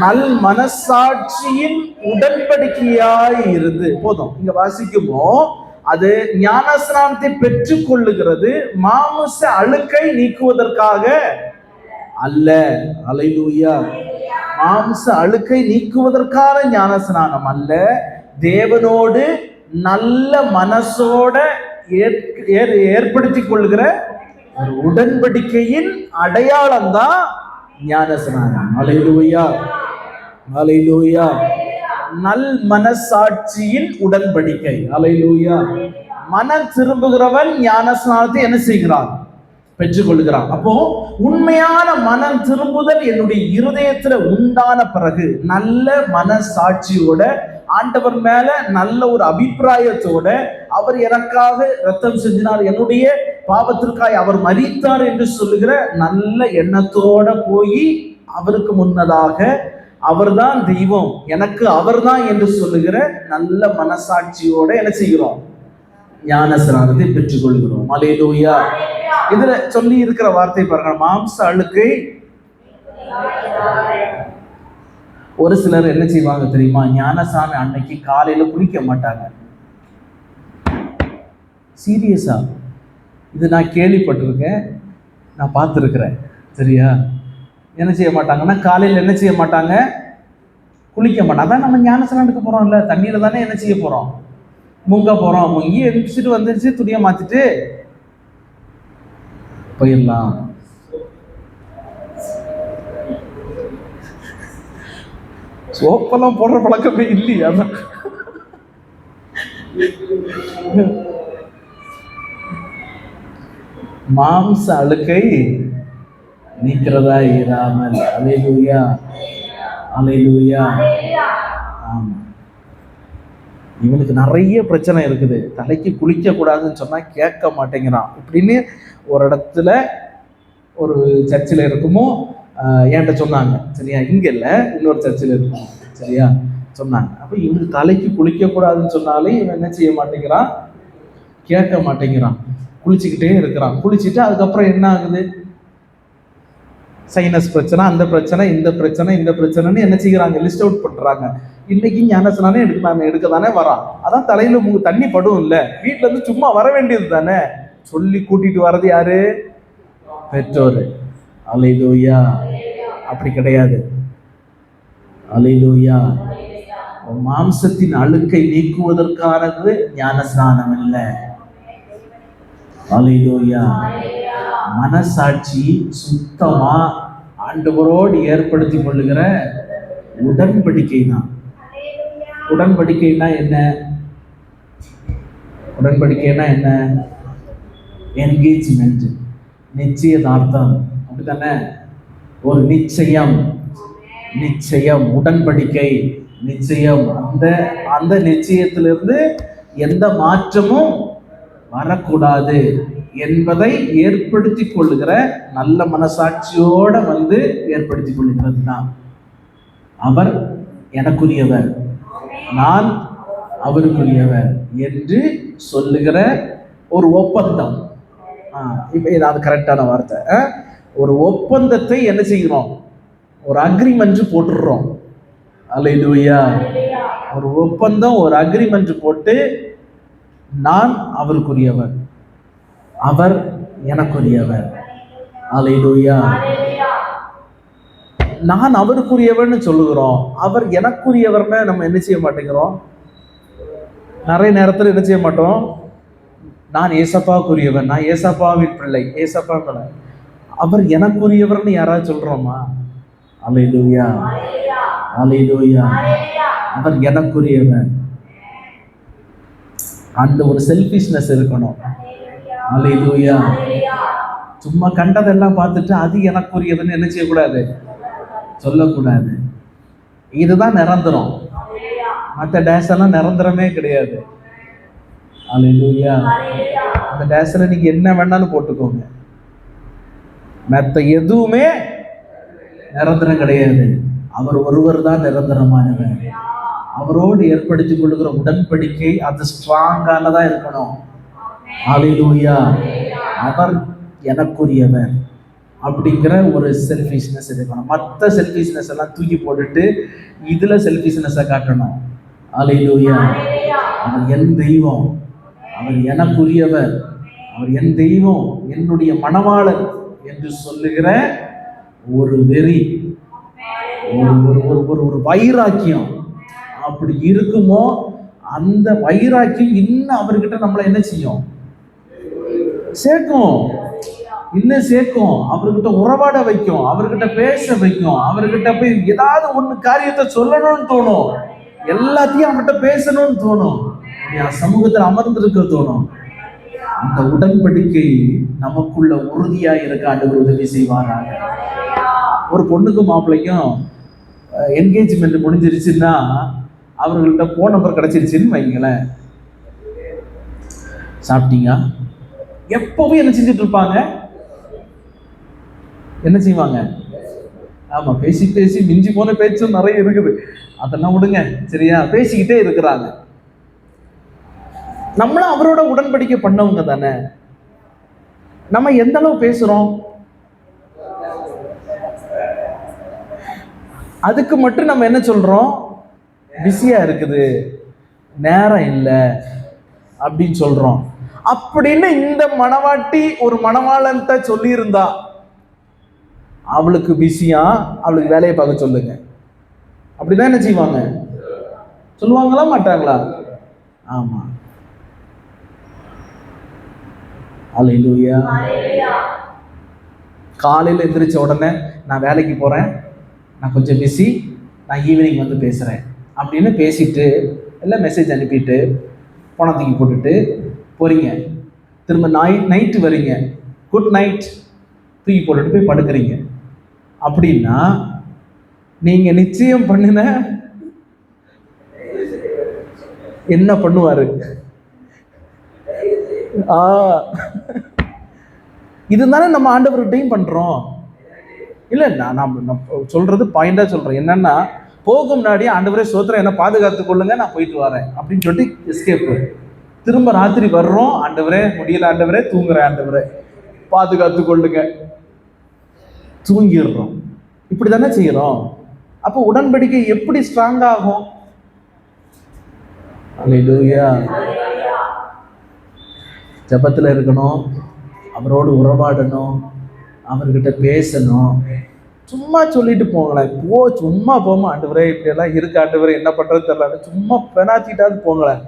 நல் மனசாட்சியின் உடன்படிக்கையாய் இருந்து. போதும். இங்க வாசிக்குமோ அது ஞானஸ்நானத்தை பெற்றுக் கொள்ளுகிறது மாமிச அழுக்கை நீக்குவதற்காக அல்ல. ஹல்லேலூயா. மாமிச அழுக்கை நீக்குவதற்கான ஞானஸ்நானம் அல்ல, தேவனோடு நல்ல மனசோட ஏற்படுத்திக் கொள்கிற ஒரு உடன்படிக்கையின் அடையாளம் தான் ஞானஸ்நானம். ஹல்லேலூயா. ஹல்லேலூயா. நல் மனசாட்சியின் உடன்படிக்கை. ஹல்லேலூயா. மனம் திரும்புகிறவன் ஞானஸ்நானத்தை என்ன செய்கிறான், பெற்றுக்கொள்கிறான். அப்போ உண்மையான மனம் திரும்புதல் என்னுடைய இருதயத்துல உண்டான பிறகு நல்ல மனசாட்சியோட, ஆண்டவர் மேல நல்ல ஒரு அபிப்பிராயத்தோட, அவர் எனக்காக ரத்தம் சிந்தினார், என்னுடைய பாவத்திற்காக அவர் மரித்தார் என்று சொல்லுகிற நல்ல எண்ணத்தோட போய் அவருக்கு முன்னதாக அவர்தான் தெய்வம், எனக்கு அவர்தான் என்று சொல்லுகிற நல்ல மனசாட்சியோட என்ன செய்கிறோம்? ஞானஸ்நானத்தை பெற்றுக்கொள்கிறோம். அல்லேலூயா. இதுல சொல்லி இருக்கிற வார்த்தை பாருங்க, மாம்ச அழுக்கை. ஒரு சிலர் என்ன செய்வாங்க தெரியுமா? ஞானசாமி அன்னைக்கு காலையில குளிக்க மாட்டாங்க. சீரியஸா, இது நான் கேள்விப்பட்டிருக்கேன், நான் பார்த்துருக்கிறேன். சரியா? என்ன செய்ய மாட்டாங்கன்னா காலையில் என்ன செய்ய மாட்டாங்க? குளிக்க மாட்டாங்க. அதான் நம்ம ஞானஸ்நானத்துக்கு போறோம்ல, தண்ணியில தானே என்ன செய்ய போறோம்? முங்க போறோம். முங்கி எழுப்பிச்சுட்டு வந்துருச்சு, துணியை மாத்திட்டு போயிடலாம். சோப்பெல்லாம் போடுற பழக்கமே இல்லையா? மாம்ச அழுக்கை நீக்கிறதா இராமல். அல்லேலூயா, அல்லேலூயா. ஆமா, இவனுக்கு நிறைய பிரச்சனை இருக்குது. தலைக்கு குளிக்க கூடாதுன்னு சொன்னா கேட்க மாட்டேங்கிறான் இப்படின்னு ஒரு இடத்துல ஒரு சர்ச்சில் இருக்குமோ என்கிட்ட சொன்னாங்க. சரியா? இங்க இல்லை, இன்னொரு சர்ச்சில் இருக்கும். சரியா? சொன்னாங்க. அப்போ இவனுக்கு தலைக்கு குளிக்க கூடாதுன்னு சொன்னாலே இவன் என்ன செய்ய மாட்டேங்கிறான்? கேட்க மாட்டேங்கிறான். குளிச்சுக்கிட்டே இருக்கிறான். குளிச்சுட்டு அதுக்கப்புறம் என்ன ஆகுது? சைனஸ் பிரச்சனை, அந்த பிரச்சனை, இந்த பிரச்சனை, இந்த பிரச்சனைன்னு என்ன செய்கிறாங்க? லிஸ்ட் அவுட் பண்றாங்க. இன்னைக்கு ஞானஸ்நானே எடுக்க தானே வரான். அதான் தலையில தண்ணி படும் இல்ல, வீட்டுல இருந்து சும்மா வர வேண்டியது தானே. சொல்லி கூட்டிட்டு வர்றது யாரு? பெற்றோர். அல்லேலூயா. அப்படி கிடையாது. அல்லேலூயா. மாம்சத்தின் அழுக்கை நீக்குவதற்கானது ஞானஸ்நானம் இல்லை. அல்லேலூயா. மனசாட்சி சுத்தமா ஆண்டவரோடு ஏற்படுத்தி கொள்ளுகிற உடன்படிக்கை தான். உடன்படிக்கைனா என்ன? உடன்படிக்கைனா என்ன? என்கேஜ்மெண்ட், நிச்சயதார்த்தம், அப்படித்தானே? ஒரு நிச்சயம், நிச்சயம், உடன்படிக்கை, நிச்சயம். அந்த நிச்சயத்திலிருந்து எந்த மாற்றமும் வரக்கூடாது என்பதை ஏற்படுத்தி கொள்ளுகிற நல்ல மனசாட்சியோட ஏற்படுத்தி கொள்ளுகிறது தான். அவர் எனக்குரியவர், நான் அவருக்குரியவர் என்று சொல்லுகிற ஒரு ஒப்பந்தம். இப்ப ஏதாவது கரெக்டான வார்த்தை. ஒரு ஒப்பந்தத்தை என்ன செய்கிறோம்? ஒரு அக்ரிமெண்ட் போட்டுடுறோம். அல்லேலூயா. ஒரு ஒப்பந்தம், ஒரு அக்ரிமெண்ட் போட்டு நான் அவருக்குரியவர், அவர் எனக்குரியவர். அல்லேலூயா. நான் அவருக்குரியவர்னு சொல்லுகிறோம், அவர் எனக்குரியவர்னு நம்ம என்ன செய்ய மாட்டேங்கிறோம்? நிறைய நேரத்தில் என்ன செய்ய மாட்டோம்? நான் ஏசப்பாவுக்குரியவர், நான் ஏசப்பாவின் பிள்ளை, ஏசப்பா பிள்ளை, அவர் எனக்குரியவர்னு யாராவது சொல்றோமா? அல்லேலூயா, அல்லேலூயா. அவர் எனக்குரியவர். அந்த ஒரு செல்ஃபிஷ்னஸ் இருக்கணும். அல்லேலூயா. சும்மா கண்டதெல்லாம் பார்த்துட்டு அது எனக்குரியதுன்னு என்ன செய்யக்கூடாது? சொல்லக்கூடாது. இதுதான் நிரந்தரம். மற்ற டேஸ் எல்லாம் நிரந்தரமே கிடையாது. அல்லேலூயா. அந்த டேஸ்ல நீங்க என்ன வேணாலும் போட்டுக்கோங்க, மற்ற எதுவுமே நிரந்தரம் கிடையாது. அவர் ஒருவர் தான் நிரந்தரமானவர். அவரோடு ஏற்படுத்திக் கொள்ளுகிற உடன்படிக்கை அது ஸ்ட்ராங்கானதா இருக்கணும். அல்லேலூயா. அவர் எனக்குரியவர் அப்படிங்கிற ஒரு செல்ஃபிஷ்னஸ் இருக்கணும். மற்ற செல்ஃபிஷ்னஸ் எல்லாம் தூக்கி போட்டுட்டு இதுல செல்ஃபிஷ்னஸை காட்டணும். அல்லேலூயா. அவர் என் தெய்வம், அவர் எனக்குரியவர், அவர் என் தெய்வம், என்னுடைய மணவாளன் என்று சொல்லுகிற ஒரு வெறி, ஒரு வைராக்கியம் அப்படி இருக்குமோ, அந்த வைராக்கியம் இன்னும் அவர்கிட்ட நம்மளை என்ன செய்யும்? சேர்க்கும், இன்னும் சேர்க்கும். அவர்கிட்ட உறவாட வைக்கும், அவர்கிட்ட பேச வைக்கும், அவர்கிட்ட போய் ஏதாவது ஒண்ணு காரியத்தை சொல்லணும்னு தோணும், எல்லாத்தையும் அவர்கிட்ட பேசணும்னு தோணும், சமூகத்தில் அமர்ந்திருக்க தோணும். அந்த உடன்படிக்கை நமக்குள்ள உறுதியா இருக்க ஆண்டவர் உதவி செய்வாராங்க. ஒரு பொண்ணுக்கும் மாப்பிள்ளைக்கும் என்கேஜ்மெண்ட் முடிஞ்சிருச்சுன்னா அவர்கள்ட்ட போன் நம்பர் கிடைச்சிருச்சுன்னு வைங்களேன், சாப்பிட்டீங்க எப்பவும் என்ன செஞ்சுட்டு இருப்பாங்க, என்ன செய்வாங்க? ஆமா, பேசி பேசி மிஞ்சி போன பேச்சும் நிறைய இருக்குது, அதெல்லாம் விடுங்க சரியா, பேசிக்கிட்டே இருக்கிறாங்க. நம்மளும் அவரோட உடன்படிக்கை பண்ணவங்க தானே. நம்ம எந்த அளவு பேசுறோம்? அதுக்கு மட்டும் நம்ம என்ன சொல்றோம்? பிஸியா இருக்குது, நேரம் இல்லை அப்படின்னு சொல்றோம். அப்படின்னு இந்த மணவாட்டி ஒரு மணவாளன்ட்ட சொல்லி இருந்தா, அவளுக்கு பிஸியா, அவளுக்கு வேலையை பார்க்க சொல்லுங்க, அப்படிதான் என்ன செய்வாங்க? சொல்லுவாங்களா மாட்டாங்களா? ஆமா. அல்லேலூயா. காலையில் எந்திரிச்ச உடனே நான் வேலைக்கு போறேன், நான் கொஞ்சம் பிஸி, நான் ஈவினிங் வந்து பேசுறேன் அப்படின்னு பேசிட்டு எல்லாம் மெசேஜ் அனுப்பிட்டு பணம் தூக்கி போட்டுட்டு போறீங்க. திரும்ப நைட்டு வரீங்க, குட் நைட் தூக்கி போட்டுட்டு போய் படுக்கிறீங்க. அப்படின்னா நீங்க நிச்சயம் பண்ணின என்ன பண்ணுவாரு? இதுதானே நம்ம ஆண்டவர்கிட்டையும் பண்றோம். இல்ல, நான் சொல்றது பாயிண்டா சொல்றேன். என்னன்னா, போகும் முன்னாடி ஆண்டவரே சோத்திரம், என்ன பாதுகாத்துக் கொள்ளுங்க, நான் போயிட்டு வரேன் அப்படின்னு சொல்லிட்டு எஸ்கேப். திரும்ப ராத்திரி வர்றோம், ஆண்டவரே முடியல, ஆண்டவரே தூங்குறேன், ஆண்டவரே பாதுகாத்துக் கொள்ளுங்க, தூங்கிடுறோம். இப்படி தானே செய்யறோம். அப்போ உடன்படிக்கை எப்படி ஸ்ட்ராங் ஆகும்? அல்லேலூயா. ஜபத்துல இருக்கணும், அவரோடு உறவாடணும், அவர்கிட்ட பேசணும். சும்மா சொல்லிட்டு போங்களேன், சும்மா போமா, ஆண்டவரே இப்படி எல்லாம் இருக்கு, ஆண்டவரே என்ன பண்றது தெரியல, சும்மா பெனாச்சிட்டாவது போங்களேன்.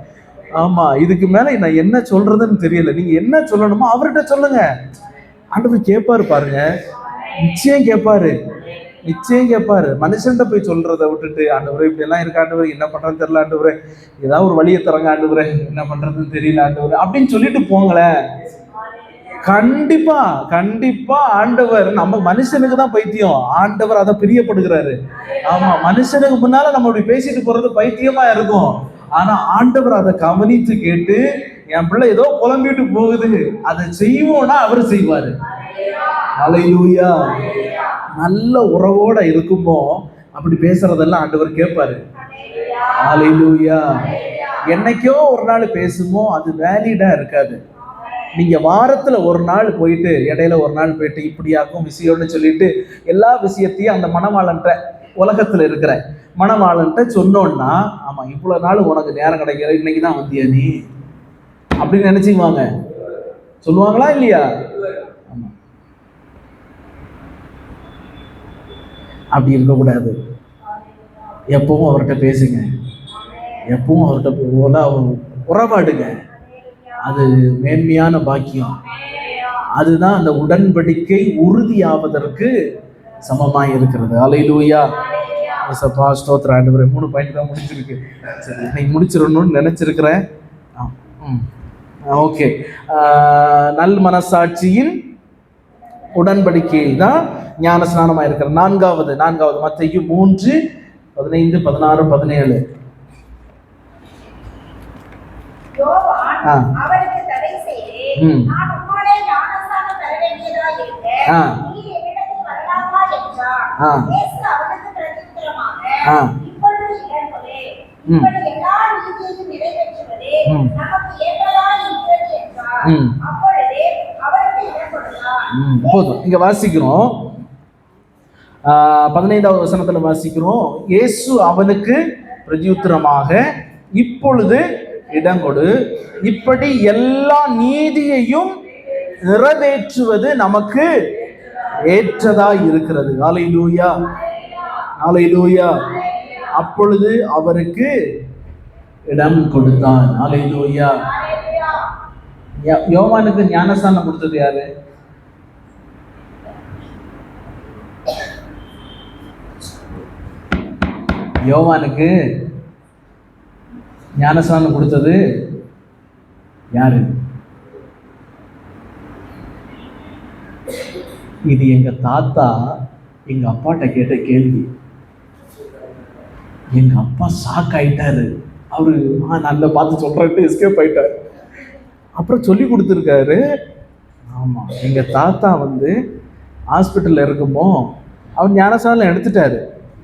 ஆமா, இதுக்கு மேல நான் என்ன சொல்றதுன்னு தெரியல. நீங்க என்ன சொல்லணுமோ அவர்கிட்ட சொல்லுங்க, ஆண்டவர் கேட்பாரு. பாருங்க, நிச்சயம் கேட்பாரு, நிச்சயம் கேட்பாரு. மனுஷன்கிட்ட போய் சொல்றதை விட்டுட்டு, ஆண்டவரே இப்படி எல்லாம் இருக்கு, ஆண்டவரே என்ன பண்றதுன்னு தெரியல, ஆண்டவரே ஏதாவது ஒரு வழியை தரங்க, ஆண்டவரே என்ன பண்றதுன்னு தெரியல, ஆண்டவரே அப்படின்னு சொல்லிட்டு போங்களேன். கண்டிப்பா கண்டிப்பா ஆண்டவர், நம்ம மனுஷனுக்கு தான் பைத்தியம், ஆண்டவர் அதை பிரியப்படுகிறாரு. ஆமா, மனுஷனுக்கு முன்னால நம்ம இப்படி பேசிட்டு போறது பைத்தியமா இருக்கும். ஆனா ஆண்டவர் அதை கவனித்து கேட்டு, என் பிள்ளை ஏதோ புலம்பிட்டு போகுது, அதை செய்வோம்னா அவர் செய்வாரு. அல்லேலூயா. நல்ல உறவோட இருக்கும்போ அப்படி பேசுறதெல்லாம் ஆண்டவர் கேட்பாரு. அல்லேலூயா. என்னைக்கோ ஒரு நாள் பேசுமோ அது வேலிடா இருக்காது. நீங்க வாரத்துல ஒரு நாள் போயிட்டு, இடையில ஒரு நாள் போயிட்டு இப்படியாக்கும் விஷயம்னு சொல்லிட்டு எல்லா விஷயத்தையும் அந்த மணவாளன்ட்ட, உலகத்துல இருக்கிற மணவாளன்ட்ட சொன்னோன்னா, ஆமா இவ்வளவு நாள் உனக்கு நேரம் கிடைக்கிற, இன்னைக்குதான் வந்தியா நீ அப்படின்னு நினைச்சுக்குவாங்க. சொல்லுவாங்களா இல்லையா? ஆமா, அப்படி இருக்கக்கூடாது. எப்பவும் அவர்கிட்ட பேசுங்க, எப்பவும் அவர்கிட்ட உறவாடுங்க. அது மேன்மையான பாக்கியம். அதுதான் அந்த உடன்படிக்கை உறுதியாவதற்கு சமமாய் இருக்கிறது. அல்லேலூயா. ஏசப்பா ஸ்தோத்திரம் ஆண்டவரே. 3 பாயிண்ட் தான் முடிஞ்சிருக்கு. சரி, இன்னைக்கு முடிச்சிடணும்னு நினைச்சிருக்கிறேன். ஓகே. நல் மனசாட்சியின் உடன்படிக்கை தான் ஞான ஸ்நானமாக இருக்கிற நான்காவது மத்தேயு 3:15, 16, 17. போதும், இங்க வாசிக்கிறோம். 15வது வசனத்துல வாசிக்கிறோம், இயேசு அவனுக்கு பிரதியுத்தரமாக, இப்பொழுது இடங்கொடு, இப்படி எல்லா நீதியையும் நிறைவேற்றுவது நமக்கு ஏற்றதா இருக்கிறது. அல்லேலூயா, அல்லேலூயா. அப்பொழுது அவருக்கு இடம் கொடுத்தான். அல்லேலூயா. யோவானுக்கு ஞானஸ்நானம் கொடுத்தது யாரு? யோவானுக்கு ஞானஸ்நானம் கொடுத்தது யாரு? இது எங்க தாத்தா எங்க அப்பாட்ட கேட்ட கேள்வி. எங்க அப்பா ஷாக் ஆயிட்டாரு. அவரு நான் பார்த்து சொல்றேன்ட்டு எஸ்கேப் ஆயிட்டாரு. அப்புறம் சொல்லி கொடுத்துருக்காரு. ஆமா, எங்க தாத்தா ஹாஸ்பிட்டல்ல இருக்குமோ அவர் ஞானசானம் எடுத்துட்டாரு.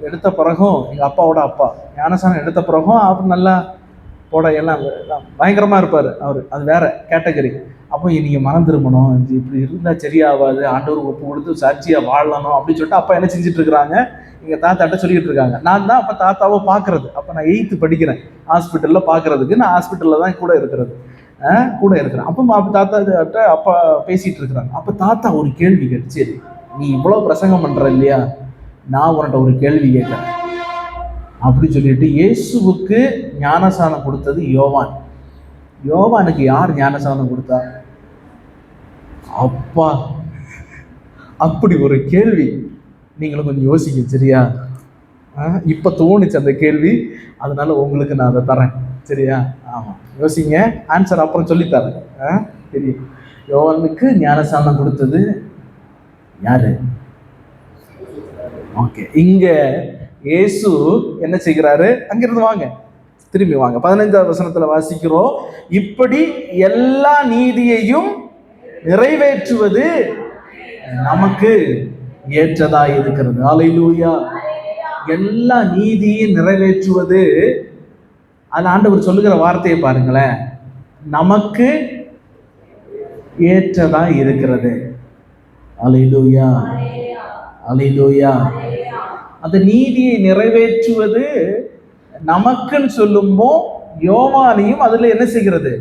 எடுத்த பிறகும் எங்க அப்பாவோட அப்பா ஞானசானம் எடுத்த பிறகும் அவர் நல்லா போட எல்லாம் பயங்கரமா இருப்பாரு. அவர் அது வேற கேட்டகரி. அப்போ நீங்க மனம் திரும்பணும், இப்படி இருந்தா சரியாகாது, ஆண்டவர் ஒப்பு கொடுத்து சாட்சியா வாழணும் அப்படின்னு சொல்லிட்டு அப்பா என்ன செஞ்சுட்டு இருக்கிறாங்க, எங்க தாத்தாட்ட சொல்லிட்டு இருக்காங்க. நான் தான் அப்ப தாத்தாவை பாக்குறது. அப்ப நான் 8th படிக்கிறேன். ஹாஸ்பிட்டல்ல பாக்குறதுக்கு நான் ஹாஸ்பிட்டல்ல தான் கூட இருக்கிறேன். அப்ப தாத்தா அப்பா பேசிட்டு இருக்கிறாங்க. அப்ப தாத்தா ஒரு கேள்வி கேட்டு, சரி நீ இவ்வளவு பிரசங்கம் பண்ற இல்லையா, நான் உன்கிட்ட ஒரு கேள்வி கேட்கிறேன் அப்படி சொல்லிட்டு, இயேசுவுக்கு ஞானசானம் கொடுத்தது யோவான். யோவானுக்கு யார் ஞானசானம் கொடுத்தா? அப்பா. அப்படி ஒரு கேள்வி. நீங்களும் கொஞ்சம் யோசிங்க, சரியா? இப்ப தோணுச்சு அந்த கேள்வி, அதனால உங்களுக்கு நான் அதை தரேன், சரியா? ஆமா, யோசிங்க, ஆன்சர் அப்புறம் சொல்லித்தரேன். தெரியும். யோவானுக்கு ஞானசானம் கொடுத்தது யாரு? ஓகே, இங்க இயேசு என்ன செய்கிறாரு? அங்கிருந்து வாங்க, திரும்பி வாங்க. 15வது வசனத்துல வாசிக்கிறோம், இப்படி எல்லா நீதியையும் நிறைவேற்றுவது நமக்கு ஏற்றதா இருக்கிறது. அல்லேலூயா. எல்லா நீதியையும் நிறைவேற்றுவது, அது ஆண்டவர் சொல்லுகிற வார்த்தையை பாருங்களேன், நமக்கு ஏற்றதா இருக்கிறது. அல்லேலூயா, அல்லேலூயா. அந்த நீதியை நிறைவேற்றுவது நமக்குன்னு சொல்லும்போ யோவானையும் அதுல என்ன செய்கிறது?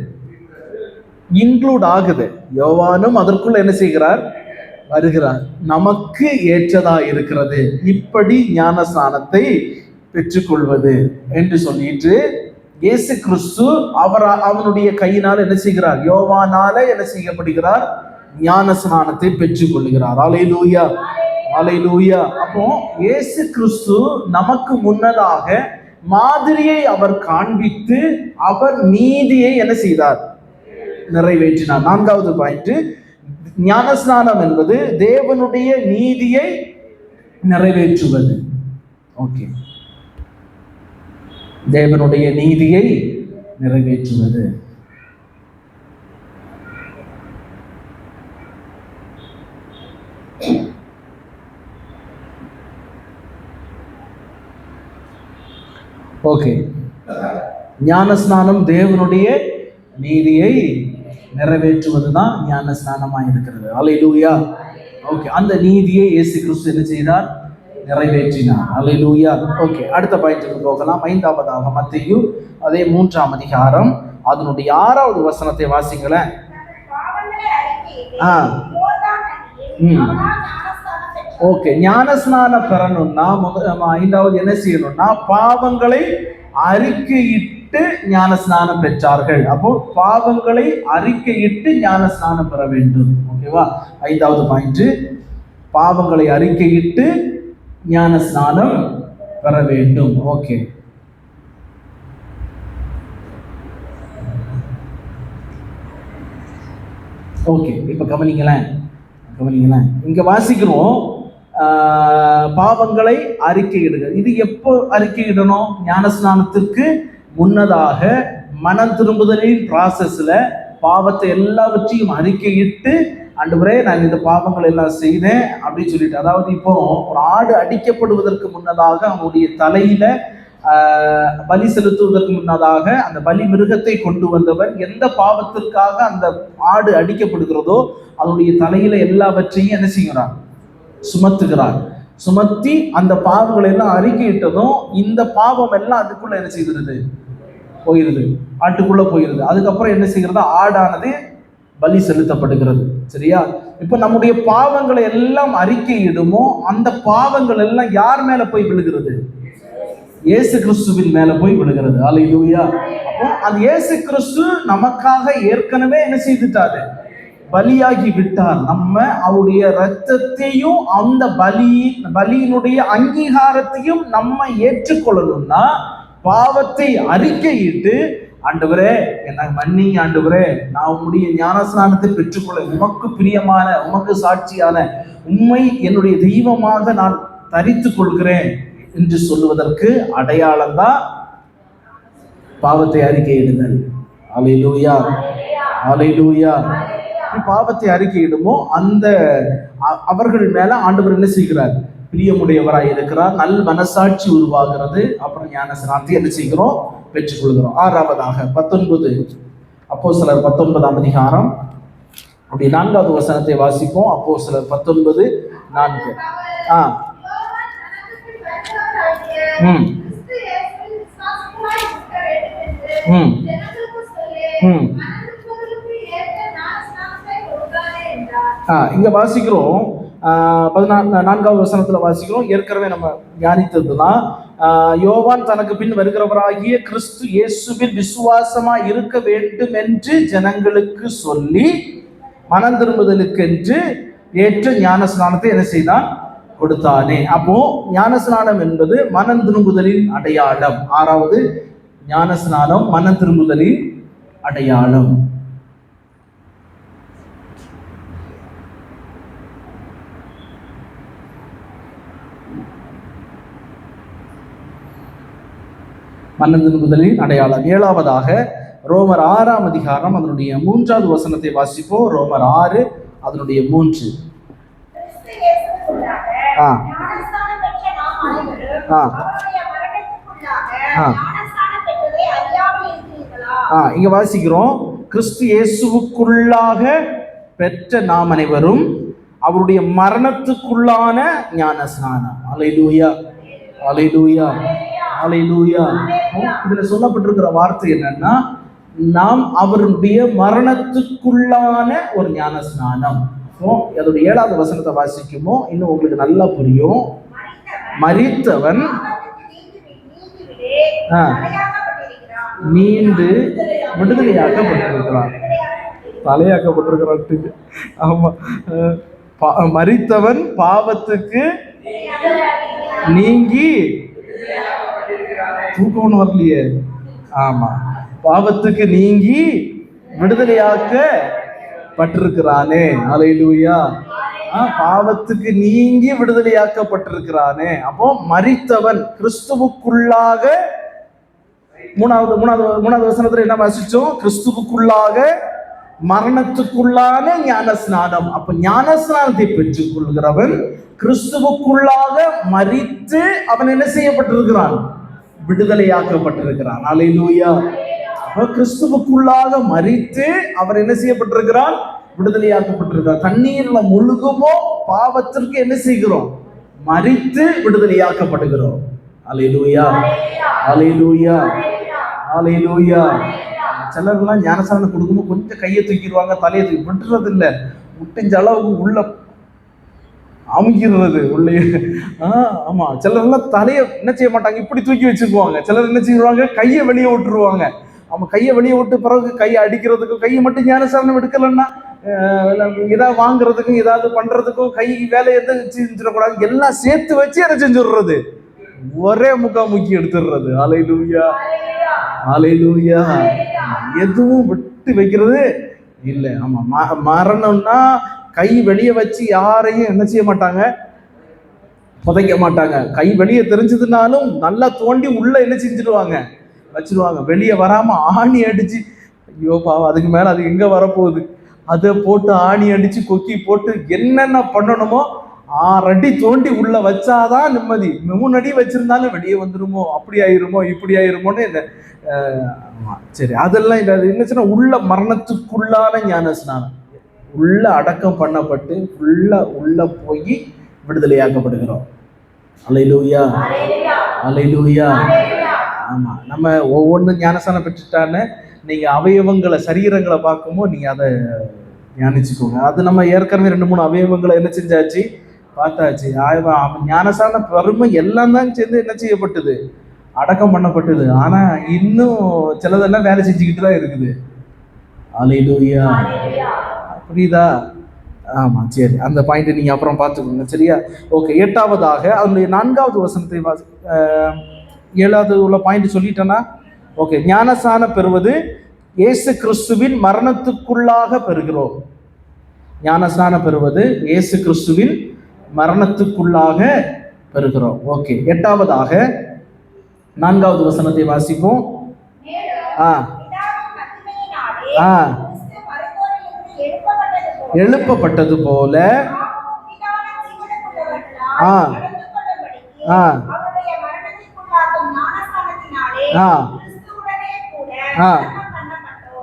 இன்க்ளூட் ஆகுது. யோவானும் அதற்குள்ள என்ன செய்கிறார்? வருகிறார். நமக்கு ஏற்றதா இருக்கிறது இப்படி ஞானஸ்நானத்தை பெற்றுக்கொள்வது என்று சொல்லிட்டு, இயேசு கிறிஸ்து அவனுடைய கையினால் என்ன செய்கிறார்? யோவானால என்ன செய்யப்படுகிறார்? ஞானஸ்நானத்தை பெற்றுக் கொள்கிறார். அல்லேலூயா, அல்லேலூயா. அப்போ இயேசு கிறிஸ்து நமக்கு முன்னதாக மாதிரியை அவர் காண்பித்து அவர் நீதியை என்ன செய்தார்? நிறைவேற்றினார். 4வது பாயிண்ட், ஞானஸ்நானம் என்பது தேவனுடைய நீதியை நிறைவேற்றுவது. ஓகே, தேவனுடைய நீதியை நிறைவேற்றுவது. ஓகே, ஞானஸ்நானம் தேவனுடைய நீதியை நிறைவேற்றுவதுதான் ஞானஸ்நானமாக இருக்கிறது. அல்லேலூயா. ஓகே, அந்த நீதியை இயேசு கிறிஸ்து என்ன செய்தார்? நிறைவேற்றினார். அல்லேலூயா. ஓகே, அடுத்த பாயிண்ட்க்கு போகலாம். 5வதாக மத்தேயு அதே 3ஆம் அதிகாரம் அதனுடைய 6வது வசனத்தை வாசிங்களேன். ஓகே, ஞானஸ்நானம் பெறணும்னா 5வது என்ன செய்யணும்னா, பாவங்களை அறிக்கையிட்டு ஞானஸ்நானம் பெற்றார்கள். அப்போ பாவங்களை அறிக்கையிட்டு ஞானஸ்நானம் பெற வேண்டும். ஓகேவா? 5வது பாயிண்ட், பாவங்களை அறிக்கையிட்டு ஞானஸ்நானம் பெற வேண்டும். Okay, okay. இப்ப கவனிங்களேன், இங்க வாசிக்கிறோம், பாவங்களை அறிக்கையிடுக. இது எப்போ அறிக்கையிடணும்? ஞானஸ்நானத்திற்கு முன்னதாக மனம் திரும்புதலின் ப்ராசஸ்ல பாவத்தை எல்லாவற்றையும் அறிக்கையிட்டு, ஆண்டவரே நான் இந்த பாவங்கள் எல்லாம் செய்தேன் அப்படின்னு சொல்லிட்டு, அதாவது இப்போ ஒரு ஆடு அடிக்கப்படுவதற்கு முன்னதாக அவனுடைய தலையில பலி செலுத்துவதற்கு முன்னதாக அந்த பலி மிருகத்தை கொண்டு வந்தவர் எந்த பாவத்திற்காக அந்த ஆடு அடிக்கப்படுகிறதோ அதனுடைய தலையில எல்லாவற்றையும் என்ன செய்கிறார்? சுமத்துகிறார். சுமத்தி அந்த பாவங்களை எல்லாம் அறிக்கையிட்டதும் இந்த பாவம் எல்லாம் அதுக்குள்ள என்ன செய்கிறது? போயிருது, ஆட்டுக்குள்ள போயிருது. அதுக்கப்புறம் என்ன செய்கிறது? ஆடானது பலி செலுத்தப்படுகிறது. சரியா? இப்ப நம்முடைய பாவங்களை எல்லாம் அறிக்கையிடுமோ அந்த பாவங்கள் எல்லாம் யார் மேல போய் விழுகிறது? இயேசு கிறிஸ்துவின் மேல போய் விழுகிறது. அல்லேலூயா. அப்போ அந்த இயேசு கிறிஸ்து நமக்காக ஏற்கனவே என்ன செய்துட்டாரு? பலியாகி விட்டார். நம்ம அவருடைய இரத்தத்தையும் அந்த பலியினுடைய அங்கீகாரத்தையும் நம்ம ஏற்றுக்கொள்ளணும்னா பாவத்தை அறிக்கையிட்டு ஆண்டவரே என்னை மன்னிங்க ஆண்டவரே, நான் உம்முடைய ஞானஸ்நானத்தை பெற்றுக்கொள்ள உமக்கு பிரியமான, உமக்கு சாட்சியான, உம்மை என்னுடைய தெய்வமாக நான் தரித்துக் கொள்கிறேன் என்று சொல்லுவதற்கு அடையாளம் தான் பாவத்தை அறிக்கையிடுதல். அல்லேலூயா, அல்லேலூயா. பாவத்தை அறிக்கையிடுமோ அந்த அவர்கள் மேல ஆண்டவர் என்ன செய்கிறார்? பிரியமுடையவராய் இருக்கிறார். நல் மனசாட்சி உருவாகிறது. அப்புறம் ஞானஸ்நானத்தை என்ன செய்கிறோம்? பெற்றுக்கொள்கிறோம். ஆறாவதாக 19 அப்போஸ்தலர் 19ஆம் அதிகாரம் அப்படி 4வது வசனத்தை வாசிப்போம். அப்போஸ்தலர் 19:4. இங்க வாசிக்கிறோம் 4வது வசனத்துல வாசிக்கிறோம். ஏற்கனவே நம்ம தியானித்ததுதான். யோவான் தனக்கு பின் வருகிறவராகிய கிறிஸ்து இயேசுவில் விசுவாசமா இருக்க வேண்டும் என்று ஜனங்களுக்கு சொல்லி மனம் திரும்புதலுக்கென்று ஏற்ற ஞான ஸ்நானத்தை என்ன செய்தான்? கொடுத்தானே. அப்போ ஞான ஸ்நானம் என்பது மனம் திரும்புதலின் அடையாளம். 6வது ஞான ஸ்நானம் மனம் திரும்புதலின் அடையாளம். மனம் திரும்புதலின் அடையாளம். 7வதாக ரோமர் 6ஆம் அதிகாரம் அதனுடைய 3வது வசனத்தை வாசிப்போம். ரோமர் 6 அதனுடைய 3. இங்க வாசிக்கிறோம், கிறிஸ்து இயேசுவுக்குள்ளாக பெற்ற நாம் அனைவரும் அவருடைய மரணத்துக்குள்ளான ஞான ஸ்நானம். அல்லேலூயா, அல்லேலூயா, அல்லேலூயா. இதுல சொல்லப்பட்டிருக்கிற வார்த்தை என்னன்னா, நாம் அவருடைய மரணத்துக்குள்ளான ஒரு ஞான ஸ்நானம். அதோட 7வது வசனத்தை வாசிக்குமோ இன்னும் உங்களுக்கு நல்லா புரியும். மரித்தவன் நீண்டு விடுதலையாக்கப்பட்டிருக்கிறான். தலையாக்கப்பட்டிருக்கிறான். ஆமா, மரித்தவன் பாவத்துக்கு நீங்கி தூக்கம் வரலையே. ஆமா, பாவத்துக்கு நீங்கி விடுதலையாக்கப்பட்டிருக்கிறானே. அல்லேலூயா. பாவத்துக்கு நீங்கி விடுதலையாக்கப்பட்டிருக்கிறானே. அப்போ மரித்தவன் கிறிஸ்துவுக்குள்ளாக, மூணாவது வசனத்துல என்ன வாசிச்சோம்? கிறிஸ்துவுக்குள்ளாக மரணத்துக்குள்ளான ஞான ஸ்நானம். அப்ப ஞான ஸ்நானத்தை பெற்றுக் கொள்கிறவன் கிறிஸ்துவுக்குள்ளாக மரித்து அவன் என்ன செய்யப்பட்டிருக்கிறான்? விடுதலையாக்கப்பட்டிருக்கிறான். அல்லேலூயா. கிறிஸ்துவுக்குள்ளாக மரித்து அவர் என்ன செய்யப்பட்டிருக்கிறான்? விடுதலையாக்கப்பட்டிருக்கிறார். தண்ணீர்ல முழுகுமோ பாவத்திற்கு என்ன செய்கிறோம்? மரித்து விடுதலையாக்கப்படுகிறோம். அல்லேலூயா, அல்லேலூயா, அல்லேலூயா. சிலர்லாம் ஞானஸ்நானம் கொடுக்கும்போது கொஞ்சம் கையை தூக்கிடுவாங்க, தலையை தூக்கி விட்டுறது இல்லை. முட்டிஞ்ச அளவுக்கு உள்ள அமுக்கிறது உள்ளே. ஆமா, சிலர்லாம் தலையை என்ன செய்ய மாட்டாங்க, இப்படி தூக்கி வச்சிருவாங்க. சிலர் என்ன செய்வாங்க? கையை வெளியே விட்டுருவாங்க. அவங்க கையை வெளியே விட்டு பிறகு கையை அடிக்கிறதுக்கும், கையை மட்டும் ஞானஸ்நானம் எடுக்கலன்னா ஏதாவது வாங்குறதுக்கும் ஏதாவது பண்றதுக்கும் கை வேலை எதுவும் செஞ்சிடக்கூடாது. எல்லாம் சேர்த்து வச்சு அதை செஞ்சுடுறது, ஒரே முக்காமுக்கி எடுத்துடுறது. அல்லேலூயா, அல்லேலூயா. எதுவும் விட்டு வைக்கிறது இல்லை. ஆமா, மரணம்னா கை வெளியே வச்சு யாரையும் என்ன செய்ய மாட்டாங்க? புதைக்க மாட்டாங்க. கை வெளியே தெரிஞ்சதுனாலும் நல்லா தோண்டி உள்ள என்ன செஞ்சிடுவாங்க? வச்சிருவாங்க. வெளியே வராம ஆணி அடிச்சு, ஐயோ பாவம், அதுக்கு மேல அது எங்க வரப்போகுது, அதை போட்டு ஆணி அடிச்சு கொக்கி போட்டு என்னென்ன பண்ணணுமோ 6 அடி தோண்டி உள்ள வச்சாதான் நிம்மதி. 3 அடி வச்சிருந்தாலும் வெளியே வந்துருமோ, அப்படி ஆயிருமோ, இப்படி ஆயிருமோன்னு இந்த சரி அதெல்லாம் இல்லை. அது என்னச்சுன்னா உள்ள மரணத்துக்குள்ளான ஞான ஸ்நானம். உள்ள அடக்கம் பண்ணப்பட்டு உள்ள போய் விடுதலையாக்கப்படுகிறோம். அல்லேலூயா, அல்லேலூயா. ஆமா, நம்ம ஒவ்வொன்றும் ஞானஸ்நானம் பெற்றுட்டான்னு நீங்க அவயவங்களை, சரீரங்களை பார்க்கும்போது நீங்க அதை ஞானிச்சுக்கோங்க. அது நம்ம ஏற்கனவே 2-3 அவயவங்களை என்ன செஞ்சாச்சு? பார்த்தாச்சு. ஞானஸ்நானம் பெருமை எல்லாம் தான் சேர்ந்து என்ன செய்யப்பட்டது? அடக்கம் பண்ணப்பட்டது. ஆனா இன்னும் சிலதெல்லாம் வேலை செஞ்சுக்கிட்டு தான் இருக்குது. அல்லேலூயா, புரியுதா? ஆமா, சரி, அந்த பாயிண்ட் நீங்க அப்புறம் பார்த்துக்கோங்க, சரியா? ஓகே. 8வதாக அதனுடைய 4வது வசனத்தை 7வது உள்ள பாயிண்ட் சொல்லிட்டேன்னா ஓகே, ஞானஸ்நானம் பெறுவது இயேசு கிறிஸ்துவின் மரணத்துக்குள்ளாக பெறுகிறோம். ஞானஸ்நானம் பெறுவது இயேசு கிறிஸ்துவின் மரணத்துக்குள்ளாக பெறுகிறோம். ஓகே, எட்டாவதாக 4வது வசனத்தை வாசிப்போம். எழுப்பப்பட்டது போல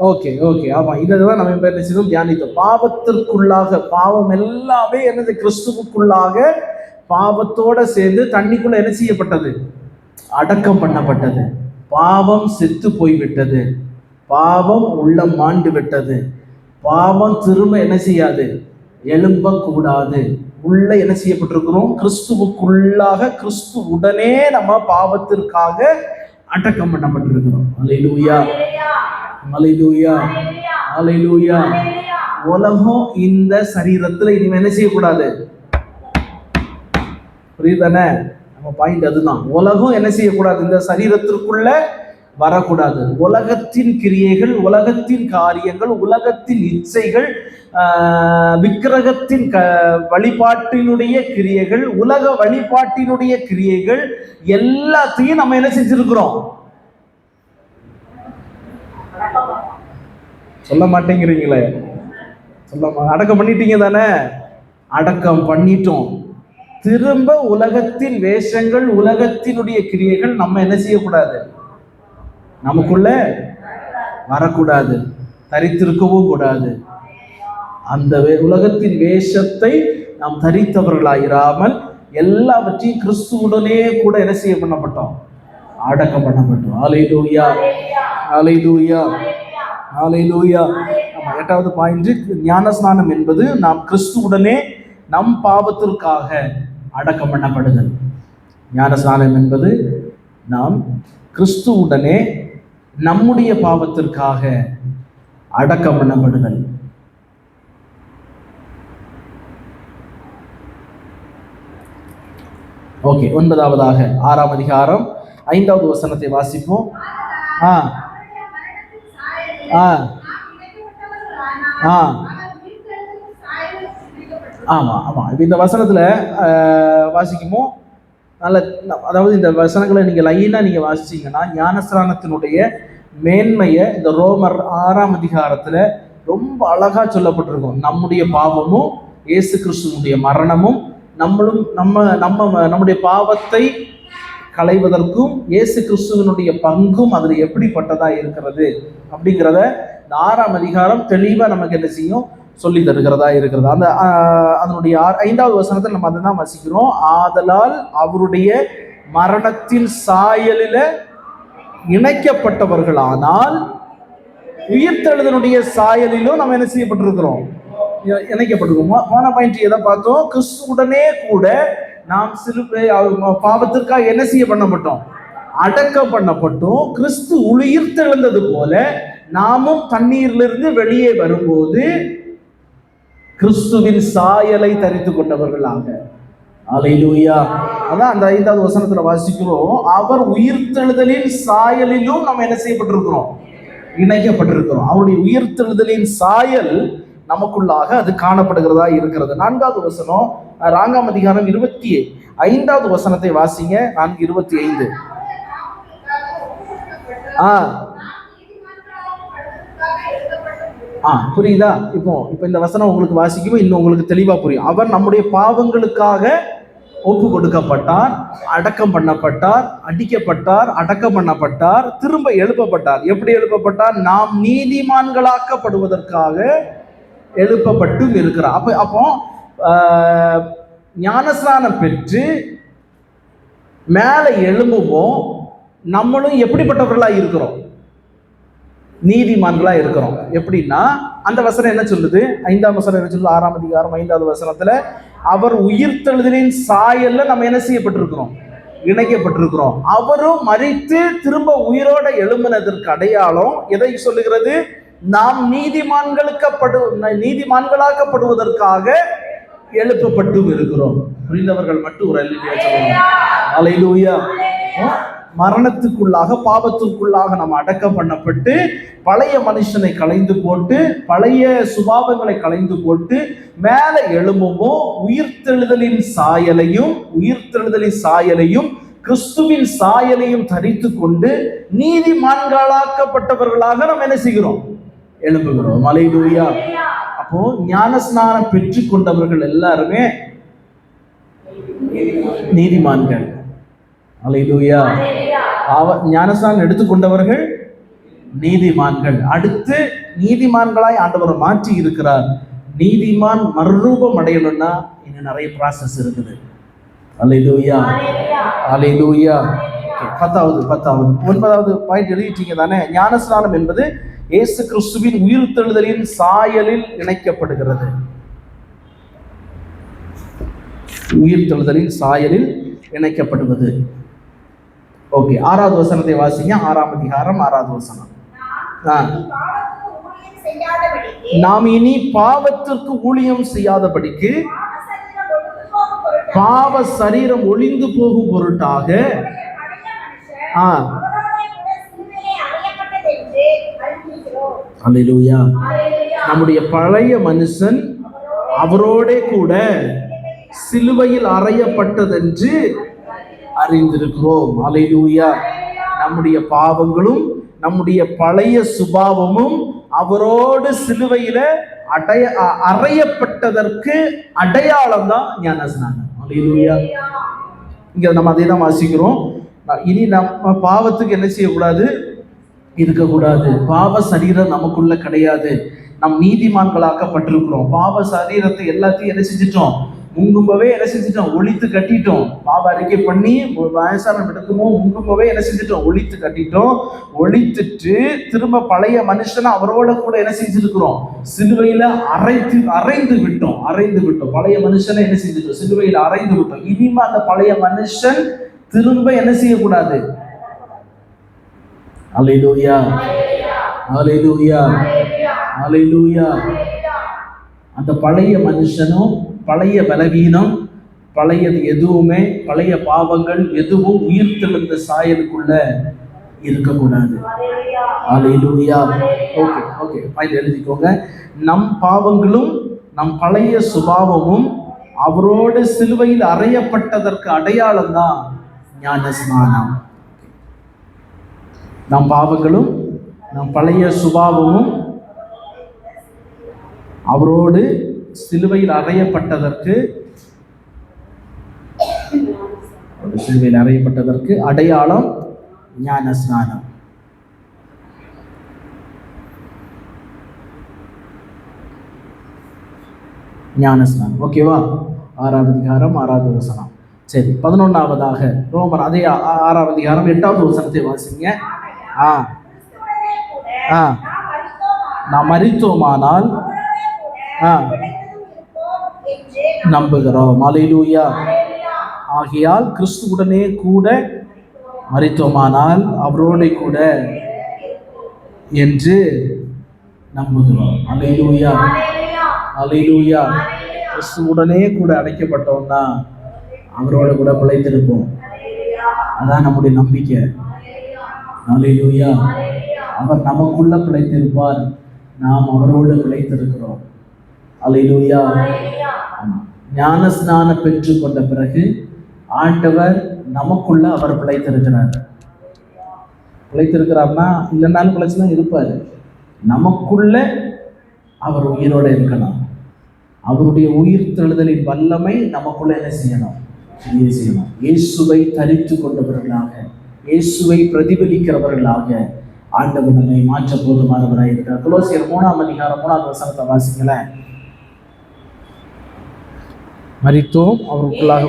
ஓகே ஓகே, ஆமா, இதுதான் நம்ம என்ன செய்தோம், தியானித்தோம். பாவத்திற்குள்ளாக, பாவம் எல்லாமே என்னது, கிறிஸ்துவுக்குள்ளாக பாவத்தோட சேர்ந்து தண்ணிக்குள்ள என்ன செய்யப்பட்டது, அடக்கம் பண்ணப்பட்டது. பாவம் செத்து போய்விட்டது, பாவம் உள்ளம் மாண்டு விட்டது, பாவம் திரும்ப என்ன செய்யாது, எழும்ப கூடாது. உள்ள என்ன செய்யப்பட்டிருக்கிறோம், கிறிஸ்துவுக்குள்ளாக, கிறிஸ்து உடனே நம்ம பாவத்திற்காக அடக்கம் பண்ணப்பட்டிருக்கிறோம். அல்லேலூயா, அல்லேலூயா, அல்லேலூயா. உலகம் இந்த சரீரத்துல இனிமே என்ன செய்யக்கூடாது, புரியுதானே? நம்ம பாயிண்ட் அதுதான். உலகம் என்ன செய்யக்கூடாது, இந்த சரீரத்திற்குள்ள வரக்கூடாது. உலகத்தின் கிரியைகள், உலகத்தின் காரியங்கள், உலகத்தின் இச்சைகள், விக்கிரகத்தின் வழிபாட்டினுடைய கிரியைகள், உலக வழிபாட்டினுடைய கிரியைகள் எல்லாத்தையும் நம்ம என்ன செஞ்சிருக்கிறோம், சொல்ல மாட்டேங்கிறீங்களே, அடக்கம் பண்ணிட்டீங்க தானே, அடக்கம் பண்ணிட்டோம். திரும்ப உலகத்தின் வேஷங்கள், உலகத்தினுடைய கிரியைகள் நம்ம என்ன செய்யக்கூடாது, நமக்குள்ள வரக்கூடாது, தரித்திருக்கவும் கூடாது. அந்த உலகத்தின் வேஷத்தை நாம் தரித்தவர்களாயிராமல் எல்லாவற்றையும் கிறிஸ்துவுடனே கூட என்ன செய்ய பண்ணப்பட்டோம், அடக்கம் பண்ணப்பட்டோம். அல்லேலூயா, அல்லேலூயா, அல்லேலூயா. நம்ம 8வது பாயிண்ட், ஞானஸ்நானம் என்பது நாம் கிறிஸ்துவுடனே நம் பாவத்திற்காக அடக்கம் பண்ணப்படுதல். ஞானஸ்நானம் என்பது நாம் கிறிஸ்துவுடனே நம்முடைய பாவத்திற்காக அடக்கம் பண்ணப்படுதல். ஓகே, 9வதாக 6ஆம் அதிகாரம் 5வது வசனத்தை வாசிப்போம். ஆமா ஆமா, இந்த வசனத்துல வாசிக்குமோ நல்ல, அதாவது இந்த வசனங்களை நீங்க லைனா நீங்க வாசிச்சீங்கன்னா ஞானஸ்நானத்தினுடைய மேன்மையை இந்த ரோமர் 6ஆம் அதிகாரத்துல ரொம்ப அழகா சொல்லப்பட்டிருக்கும். நம்முடைய பாவமும் இயேசு கிறிஸ்துவனுடைய மரணமும் நம்முடைய பாவத்தை களைவதற்கும் இயேசு கிறிஸ்துவனுடைய பங்கும் அதுல எப்படிப்பட்டதா இருக்கிறது அப்படிங்கிறத இந்த 6ஆம் அதிகாரம் தெளிவா நமக்கு என்ன செய்யும், சொல்லி தருகிறதா இருக்கிறது. அந்த அதனுடைய 5வது வசனத்தில் நம்ம அதை தான் வசிக்கிறோம். ஆதலால் அவருடைய மரணத்தின் சாயலில இணைக்கப்பட்டவர்களானால் உயிர்த்தெழுதலுடைய சாயலிலும் நம்ம என்ன செய்யப்பட்டிருக்கிறோம், இணைக்கப்பட்டிருக்கோம். போன பாயிண்ட் எதை பார்த்தோம், கிறிஸ்துவுடனே கூட நாம் சிலுவை பாவத்திற்காக என்ன செய்ய பண்ணப்பட்டோம், அடக்கம் பண்ணப்பட்டோம். கிறிஸ்து உயிர்த்தெழுந்தது போல நாமும் தண்ணீரிலிருந்து வெளியே வரும்போது கிறிஸ்துவின் சாயலை தரித்து கொண்டவர்களாக. அல்லேலூயா. அதான் அந்த 5வது வசனத்துல வாசிக்கிறோம். அவர் உயிர்த்தெழுதலின் சாயலிலும் நம்ம என்ன செய்யப்பட்டிருக்கிறோம், இணைக்கப்பட்டிருக்கிறோம். அவருடைய உயிர்த்தெழுதலின் சாயல் நமக்குள்ளாக அது காணப்படுகிறதா இருக்கிறது. 4வது வசனம் 4ஆம் அதிகாரம் 25வது வசனத்தை வாசிங்க. 4:25. புரியுதா? இப்போ இந்த வசனம் உங்களுக்கு வாசிக்கும், இன்னும் உங்களுக்கு தெளிவா புரியும். அவர் நம்முடைய பாவங்களுக்காக ஒப்பு கொடுக்கப்பட்டார், அடக்கம் பண்ணப்பட்டார், அடிக்கப்பட்டார், அடக்கம் பண்ணப்பட்டார், திரும்ப எழுப்பப்பட்டார். எப்படி எழுப்பப்பட்டார், நாம் நீதிமான்களாக்கப்படுவதற்காக எழுப்பப்பட்டும் இருக்கிறார். அப்போ ஞானஸ்நானம் பெற்று மேல எழும்புவோம், நம்மளும் எப்படிப்பட்டவர்களா இருக்கிறோம், நீதிமான்களா இருக்கிறோம். எப்படின்னா அந்த வசனம் என்ன சொல்லுது, 5ஆம் வசனம் என்ன சொல்லுது, 6ஆம் அதிகாரம் 5வது வசனத்துல அவர் உயிர்த்தெழுதலின் சாயல்ல நம்ம என்ன செய்யப்பட்டிருக்கிறோம், இணைக்கப்பட்டிருக்கிறோம். அவரும் மரித்து திரும்ப உயிரோட எழும்பினதற்கு அடையாளம் எதை சொல்லுகிறது, நாம் நீதிமான்களாக்கப்படுவதற்காக எழுப்பப்பட்டும் இருக்கிறோம். புரிந்தவர்கள் மட்டும் ஒரு அல்லேலூயா சொல்லணும். அல்லேலூயா. மரணத்துக்குள்ளாக, பாவத்துக்குள்ளாக நம்ம அடக்கம் பண்ணப்பட்டு பழைய மனுஷனை களைந்து போட்டு, பழைய சுபாவங்களை களைந்து போட்டு மேல எழும்புவோம். உயிர்த்தெழுதலின் சாயலையும் கிறிஸ்துவின் சாயலையும் தரித்து கொண்டு நீதிமான்களாக்கப்பட்டவர்களாக நம்ம என்ன செய்கிறோம்? எழும்புகிறோம். அல்லேலூயா. அப்போ ஞானஸ்நானம் பெற்றுக் கொண்டவர்கள் எல்லாருமே நீதிமான்கள். அல்லேலூயா. ஞானஸ்நானம் எடுத்துக்கொண்டவர்கள் நீதிமான்கள். அடுத்து நீதிமான்களாய் ஆண்டவர் மாற்றி இருக்கிறார். நீதிமான் மறுரூபம் அடையணும்னா இன்னும் நிறைய ப்ராசஸ் இருக்குது. அல்லேலூயா, அல்லேலூயா. 9வது பாயிண்ட் எழுதிட்டீங்க தானே? ஞானஸ்நானம் என்பது இயேசு கிறிஸ்துவின் உயிர்த்தெழுதலின் சாயலில் இணைக்கப்படுகிறது. உயிர்த்தெழுதலின் சாயலில் இணைக்கப்படுவது. ஓகே, 6வது வசனத்தை வாசிங்க. 6ஆம் அதிகாரம் 6வது வசனம். நாம் இனி பாவத்திற்கு ஊழியம் செய்யாதபடிக்கு பாவ சரீரம் ஒளிந்து போகும் பொருட்டாக அல்லேலூயா, நம்முடைய பழைய மனுஷன் அவரோட கூட சிலுவையில் அறையப்பட்டதென்று அறிந்திருக்கிறோம். அல்லேலூயா. நம்முடைய பாவங்களும் நம்முடைய பழைய சுபாவமும் அவரோடு சிலுவையில அறையப்பட்டதற்கு அடையாளம் தான் ஞானஸ்நானம். அல்லேலூயா. இங்க நம்ம அதே தான் வாசிக்கிறோம். இனி நம்ம பாவத்துக்கு என்ன செய்யக்கூடாது? இருக்கக்கூடாது. பாவ சரீரம் நமக்குள்ள கிடையாது. நம் நீதிமான்களாக்கப்பட்டிருக்கிறோம். பாவ சரீரத்தை எல்லாத்தையும் என்ன செஞ்சிட்டோம்? முங்கும்பவே என்ன செஞ்சிட்டோம்? ஒழித்து கட்டிட்டோம். பாவ அறிக்கை பண்ணி வயசானம் எடுக்குமோ முங்கும்பவே என்ன செஞ்சிட்டோம்? ஒழித்து கட்டிட்டோம். ஒழித்துட்டு திரும்ப பழைய மனுஷனை அவரோட கூட என்ன செஞ்சிருக்கிறோம்? சிலுவையில அரைந்து விட்டோம். பழைய மனுஷனை என்ன செஞ்சிட்டோம்? சிலுவையில அரைந்து விட்டோம். இனிமே அந்த பழைய மனுஷன் திரும்ப என்ன செய்யக்கூடாது? அல்லேலூயா, அல்லேலூயா, அல்லேலூயா. அந்த பழைய மனுஷனும் பழைய பலவீனம், பழையது எதுவுமே, பழைய பாவங்கள் எதுவும் உயிர்த்தெழுந்த சாயலுக்குள்ள இருக்கக்கூடாது. அல்லேலூயா. ஓகே, பாயிண்ட் எழுதிக்கோங்க. நம் பாவங்களும் நம் பழைய சுபாவமும் அவரோடு சிலுவையில் அறையப்பட்டதற்கு அடையாளம் தான் ஞானஸ்நானம். நம் பாவங்களும் நம் பழைய சுபாவமும் அவரோடு சிலுவையில் அறையப்பட்டதற்கு அடையாளம் ஞானஸ்நானம். ஞானஸ்நானம். ஓகேவா? 6வது அதிகாரம் 6வது வசனம். சரி, 11வதாக ரோமர் அதே 6வது அதிகாரம் 8வது வசனத்தை வாசிங்க. நாம் மரித்தோமானால் நம்புகிறோம். அல்லேலூயா. ஆகையால் கிறிஸ்துவுடனே கூட மரித்தோமானால் அவரோட கூட என்று நம்புகிறோம். அல்லேலூயா, அல்லேலூயா. கிறிஸ்துவுடனே கூட அடைக்கப்பட்டோம்னா அவரோட கூட பிழைத்திருப்போம். அதான் நம்முடைய நம்பிக்கை. அல்லேலூயா. அவர் நமக்குள்ள பிழைத்திருப்பார், நாம் அவரோடு பிழைத்திருக்கிறோம். அல்லேலூயா. ஞானஸ்நானம் பெற்று கொண்ட பிறகு ஆண்டவர் நமக்குள்ள அவர் பிழைத்திருக்கிறார்னா இல்லைன்னாலும் பிழைச்சுதான் இருப்பார். நமக்குள்ள அவர் உயிரோட இருக்கணும். அவருடைய உயிர்த்தெழுதலின் வல்லமை நமக்குள்ள என்ன செய்யணும்? இயேசுவை தரித்து கொண்டவர்களாக, இயேசுவை பிரதிபலிக்கிறவர்களாக ஆண்டவர் நம்மை மாற்ற போதுமானவராக இருக்கிறார். கொலோசியர் 3ஆம் அதிகாரம் 3வது வசனத்தை வாசிங்களேன். மரித்தோம் அவருக்குள்ளாக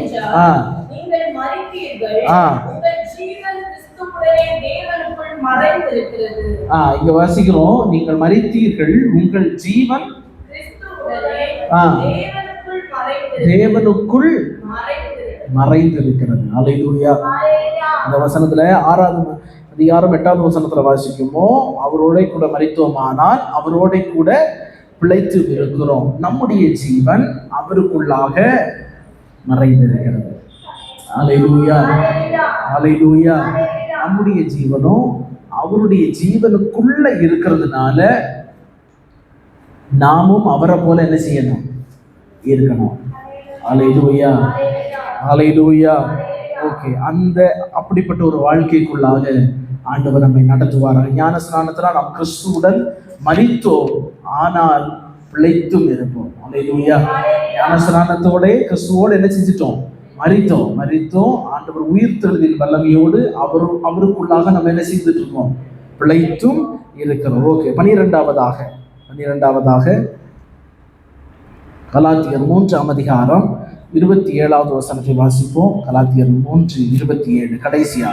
இங்க வாசிக்கிறோம். நீங்கள் மரித்தீர்கள், உங்கள் ஜீவன் தேவனுக்குள் மறைந்திருக்கிறது. அல்லேலூயா. இந்த வசனத்துல 6வது அதிகாரம் 8வது வசனத்துல வாசிக்குமோ, அவரோட கூட மரித்தோமானால் அவரோட கூட பிழைத்து இருக்கிறோம். நம்முடைய ஜீவன் அவருக்குள்ளாக மறைந்திருக்கிறது. அல்லேலூயா, அல்லேலூயா. நம்முடைய ஜீவனும் அவருடைய ஜீவனுக்குள்ள இருக்கிறதுனால நாமும் அவரை போல என்ன செய்யணும்? இருக்கணும். அல்லேலூயா, அல்லேலூயா. ஓகே, அந்த அப்படிப்பட்ட ஒரு வாழ்க்கைக்குள்ளாக ஆண்டவர் நம்மை நடத்துவாராக. ஞான ஸ்நானத்தினால் நாம் கிறிஸ்துவுடன் மரித்தோம், ஆனால் பிழைத்தும் இருப்போம். அல்லேலூயா. ஞான ஸ்நானத்தோட கிறிஸ்துவோடு என்ன செஞ்சிட்டோம்? மரித்தோம். ஆண்டவர் உயிர்த்தெழுதின் வல்லமையோடு அவருக்குள்ளாக நம்ம என்ன செய்துட்டு இருக்கோம்? பிழைத்தும் இருக்கிறோம். ஓகே, 12வது கலாத்தியர் 3ஆம் அதிகாரம் 27வது வசனத்தை வாசிப்போம். கலாத்தியர் 3:27 கடைசியா.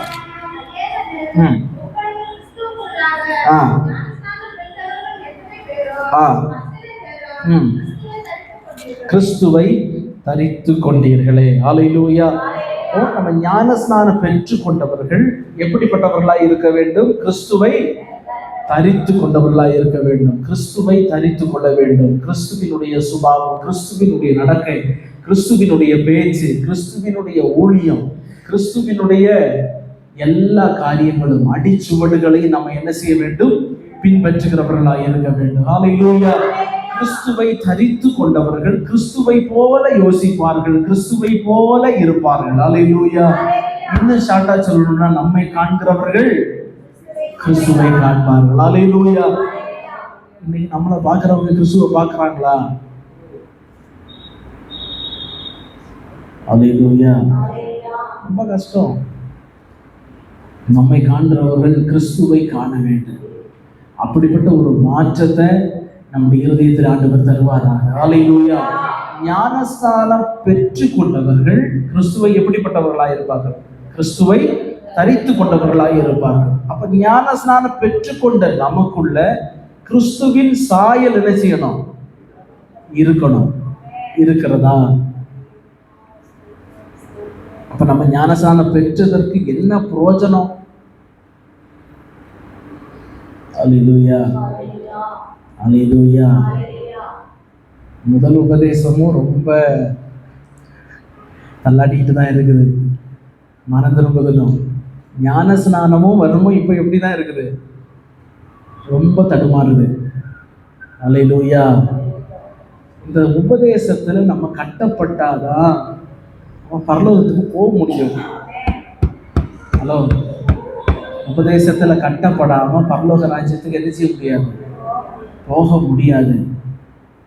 கிறிஸ்துவை தரித்து கொண்டீர்களே. அல்லேலூயா. நம்ம ஞானஸ்நானம் பெற்று கொண்டவர்கள் எப்படிப்பட்டவர்களாய் இருக்க வேண்டும்? கிறிஸ்துவை தரித்து கொண்டவர்களாய் இருக்க வேண்டும். கிறிஸ்துவை தரித்து கொள்ள வேண்டும். கிறிஸ்துவினுடைய சுபாவம், கிறிஸ்துவினுடைய நடக்கை, கிறிஸ்துவினுடைய பேச்சு, கிறிஸ்துவினுடைய ஊழியம், கிறிஸ்துவினுடைய எல்லா காரியங்களும் அடிச்சுவடுகளை நம்ம என்ன செய்ய வேண்டும்? பின்பற்றுகிறவர்களாய் இருக்க வேண்டும். அல்லேலூயா. கிறிஸ்துவை தரித்து கொண்டவர்கள் கிறிஸ்துவை போல யோசிப்பார்கள், கிறிஸ்துவை போல இருப்பார்கள். அல்லேலூயா. இன்னும் ஷார்ட்டா சொல்லணும்னா, நம்மை காண்கிறவர்கள் கிறிஸ்துவை காண்பார்கள். அல்லேலூயா. இன்னைக்கு நம்மளை பார்க்கிறவங்க கிறிஸ்துவை பார்க்கறாங்களா? அல்லேலூயா. ரொம்ப கஷ்டம். நம்மை காண்கிறவர்கள் கிறிஸ்துவை காண வேண்டும். அப்படிப்பட்ட ஒரு மாற்றத்தை நம்முடைய இருதயத்தில் ஆண்டவர் தருவாராக. அல்லேலூயா. ஞானஸ்நானம் பெற்று கொண்டவர்கள் கிறிஸ்துவை எப்படிப்பட்டவர்களாய் இருப்பார்கள்? கிறிஸ்துவை தரித்து கொண்டவர்களாய் இருப்பார்கள். அப்ப ஞானஸ்நானம் பெற்றுக்கொண்ட நமக்குள்ள கிறிஸ்துவின் சாயல் என்ன செய்யணும்? இருக்கணும். இருக்கிறதா? அப்ப நம்ம ஞானஸ்நானம் பெற்றதற்கு என்ன பிரயோஜனம்? அல்லேலூயா, அல்லேலூயா. முதல் உபதேசமும் ரொம்ப தள்ளாடிக்கிட்டு தான் இருக்குது. மனம் திரும்புதலும் ஞான ஸ்நானமும் வருமோ இப்போ எப்படி தான் இருக்குது? ரொம்ப தடுமாறுது. அல்லேலூயா. இந்த உபதேசத்துல நம்ம கட்டப்பட்டாதான் நம்ம பரலோகத்துக்கு போக முடியும். ஹலோ, உபதேசத்துல கட்டப்படாம பரலோக ராஜ்யத்துக்கு என்ன செய்ய முடியாது? போக முடியாது.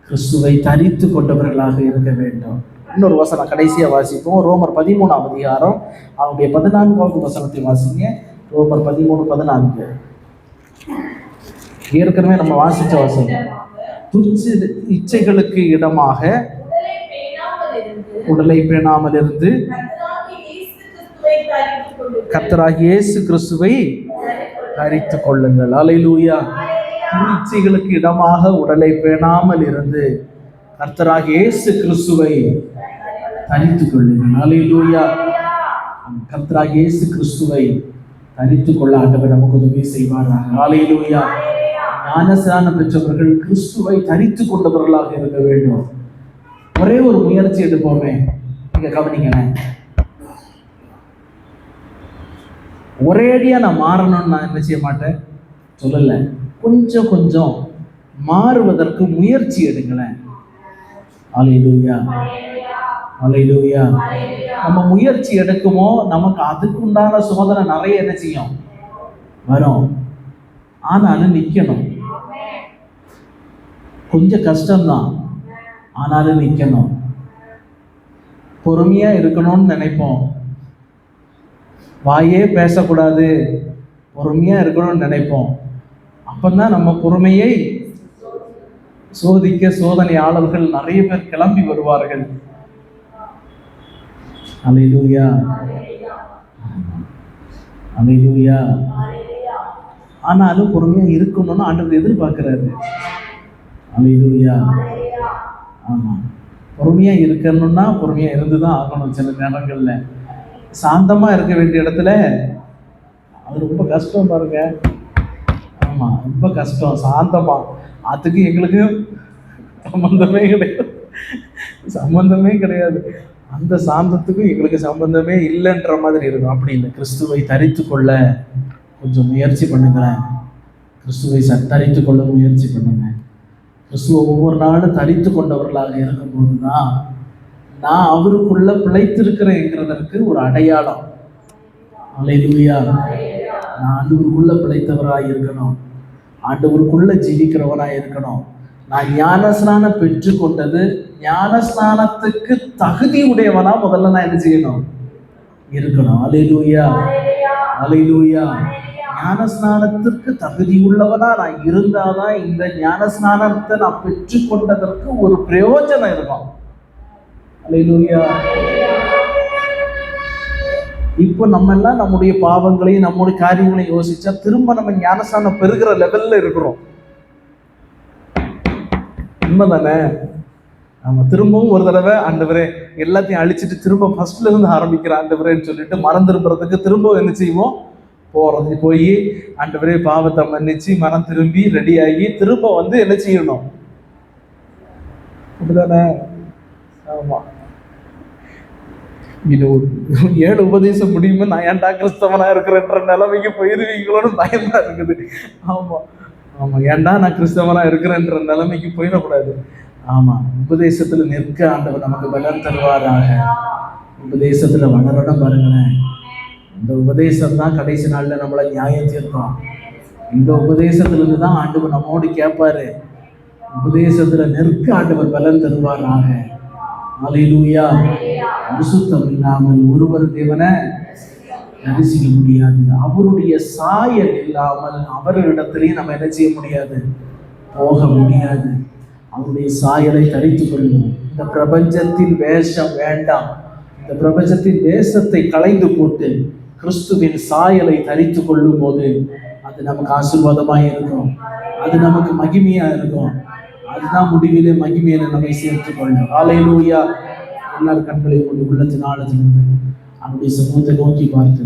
கிறிஸ்துவை தரித்து கொண்டவர்களாக இருக்க வேண்டும். இன்னொரு வசனம் கடைசியா வாசிப்போம். ரோமர் 13ஆம் அதிகாரம் அவருடைய 14வது வசனத்தை வாசிங்க. ரோமர் 13:14. ஏற்கனவே நம்ம வாசிச்ச வசனம். துச்ச இச்சைகளுக்கு இடமாக உடலை பேணாமல் இருந்து கர்த்தராகிய இயேசு கிறிஸ்துவை தரித்து கொள்ளுங்கள். அல்லேலூயா. இச்சைகளுக்கு இடமாக உடலை பேணாமல் இருந்து கர்த்தராகிய இயேசு கிறிஸ்துவை தரித்துக் கொள்ளுங்கள். அல்லேலூயா. கர்த்தராகிய இயேசு கிறிஸ்துவை தரித்துக் கொள்ள ஆண்டவர் நமக்கு உதவி செய்வாராக. அல்லேலூயா. ஞானஸ்நானம் பெற்றவர்கள் கிறிஸ்துவை தரித்து கொண்டவர்களாக இருக்க வேண்டும். ஒரே ஒரு முயற்சி எடுப்போமே. நீங்க கவனிங்களேன். ஒரேடியா நான் மாறணும்னு நான் என்ன செய்ய மாட்டேன், சொல்லல. கொஞ்சம் கொஞ்சம் மாறுவதற்கு முயற்சி எடுங்களேன். அல்லேலூயா, அல்லேலூயா. நம்ம முயற்சி எடுக்குமோ நமக்கு அதுக்குண்டான சோதனை நிறைய என்ன செய்யும், வரும். ஆனாலும் நிக்கணும். கொஞ்சம் கஷ்டம்தான், ஆனாலும் நிக்கணும். பொறுமையா இருக்கணும்னு நினைப்போம். வாயே பேசக்கூடாது, பொறுமையா இருக்கணும்னு நினைப்போம். அப்பதான் நம்ம பொறுமையை சோதிக்க சோதனையாளர்கள் நிறைய பேர் கிளம்பி வருவார்கள். அல்லேலூயா, அல்லேலூயா. ஆனாலும் பொறுமையா இருக்கணும்னு ஆண்டவர் எதிர்பார்க்கிறாரு. அல்லேலூயா. ஆமா, பொறுமையா இருக்கணும்னா பொறுமையா இருந்துதான் ஆகணும். சில நேரங்கள்ல சாந்தமா இருக்க வேண்டிய இடத்துல அது ரொம்ப கஷ்டம் பாருங்க. ஆமா, ரொம்ப கஷ்டம். சாந்தமா அதுக்கு எங்களுக்கு சம்பந்தமே கிடையாது, சம்பந்தமே கிடையாது. அந்த சாந்தத்துக்கும் எங்களுக்கு சம்பந்தமே இல்லைன்ற மாதிரி இருக்கும். அப்படி இல்லை, கிறிஸ்துவை தரித்து கொள்ள கொஞ்சம் முயற்சி பண்ணுங்களேன். கிறிஸ்துவை தரித்து கொள்ள முயற்சி பண்ணுங்க. கிறிஸ்துவை ஒவ்வொரு நாளும் தரித்து கொண்டவர்களாக இருக்கும்போது தான் நான் அவருக்குள்ள பிழைத்திருக்கிறேங்கிறதற்கு ஒரு அடையாளம். அல்லேலூயா. நான் ஆண்டவருக்குள்ள பிழைத்தவராக இருக்கணும், ஆண்டவருக்குள்ள ஜீவிக்கிறவராக இருக்கணும். நான் ஞானஸ்நானம் பெற்று கொண்டது ஞானஸ்நானத்துக்கு தகுதி உடையவனா முதல்ல நான் என்ன செய்யணும்? இருக்கணும். அல்லேலூயா, அல்லேலூயா. ஞானஸ்நானத்திற்கு தகுதி உள்ளவனா நான் இருந்தாதான் இந்த ஞானஸ்நானத்தை நான் பெற்று கொண்டதற்கு ஒரு பிரயோஜனம் இருக்கும். அல்லேலூயா. இப்போ நம்ம எல்லாம் நம்முடைய பாவங்களையும் நம்முடைய காரியங்களையும் யோசிச்சா திரும்ப நம்ம ஞானஸ்நானம் பெறுகிற லெவல்ல இருக்கிறோம். உண்மைதானே? நம்ம திரும்பவும் ஒரு தடவை ஆண்டவரே எல்லாத்தையும் அழிச்சிட்டு திரும்ப ஃபர்ஸ்ட்ல இருந்து ஆரம்பிக்கிற ஆண்டவரேன்னு சொல்லிட்டு மனம் திரும்புறதுக்கு திரும்ப என்ன செய்வோம்? போய் ஆண்டவரே பாவத்தை மன்னிச்சு மனம் திரும்பி ரெடி ஆகி திரும்ப வந்து என்ன செய்யணும்? அப்படிதானே? ஆமா. 7 உபதேசம் முடியுமா நான் ஏன்டா கிறிஸ்தவனா இருக்கிறேன்ற நிலைமைக்கு போயிருவீங்களோன்னு பயமா இருக்குது. ஆமா ஆமா, ஏன்டா நான் கிறிஸ்தவனா இருக்கிறேன்ற நிலைமைக்கு போயிடக்கூடாது. ஆமா, உபதேசத்துல நிற்க ஆண்டவர் நமக்கு பலன் தருவாராக. உபதேசத்துல வளரணும் பாருங்களேன். இந்த உபதேசம் தான் கடைசி நாள்ல நம்மளை நியாயம் தீர்க்கும். இந்த உபதேசத்துல இருந்து தான் ஆண்டவர் நம்மோடு கேட்பாரு. உபதேசத்துல நிற்க ஆண்டவர் பலன் தருவாராக. அல்லேலூயா. பரிசுத்தம் இல்லாமல் ஒருவர் தேவனை தரிசிக்க முடியாது. அவருடைய சாயல் இல்லாமல் அவரிடத்திலேயே நம்ம என்ன செய்ய முடியாது? போக முடியாது. அவருடைய சாயலை தரித்துக் கொள்ளும். இந்த பிரபஞ்சத்தின் வேஷம் வேண்டாம். இந்த பிரபஞ்சத்தின் வேஷத்தை களைந்து போட்டு கிறிஸ்துவின் சாயலை தரித்து கொள்ளும் போது அது நமக்கு ஆசீர்வாதமாக இருக்கும், அது நமக்கு மகிமையா இருக்கும். அதுதான் முடிவிலே மகிமையில நம்மை சேர்த்துக் கொள்ளும். ஹல்லேலூயா. எல்லாரும் கண்களை கொண்டு உள்ளத்தின் ஆழத்திலிருந்து அவருடைய சமூகத்தை நோக்கி பார்த்து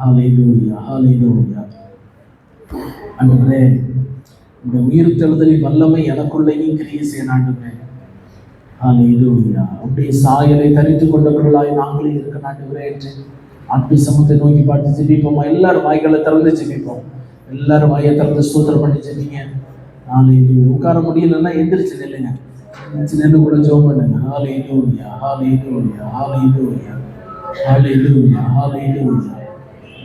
ஹல்லேலூயா, ஹல்லேலூயா. ஆண்டவரே, இந்த உயிர்த்தெழுதலின் வல்லமை எனக்குள்ளேயும் கிரியை செய்ய ஆண்டவரே. ஹல்லேலூயா. அவருடைய சாயலை தரித்துக் கொண்டவர்களாய் நாங்களே இருக்க ஆண்டவரே என்று அப்படி சமூகத்தை நோக்கி பார்த்து ஜெபிப்போம். எல்லாரும் வாய்களை திறந்து ஜெபிப்போம். எல்லாரும் வாயை திறந்து ஸ்தோத்திரம் பண்ணி ஜெபிங்க. ஹல்லேலூயா. உட்கார முடியலன்னா எந்திரிச்சு நில்லுங்க. நின்று கூட ஜெபம் பண்ணுங்க. ஹல்லேலூயா, ஹல்லேலூயா, ஹல்லேலூயா, ஹல்லேலூயா, ஹல்லேலூயா.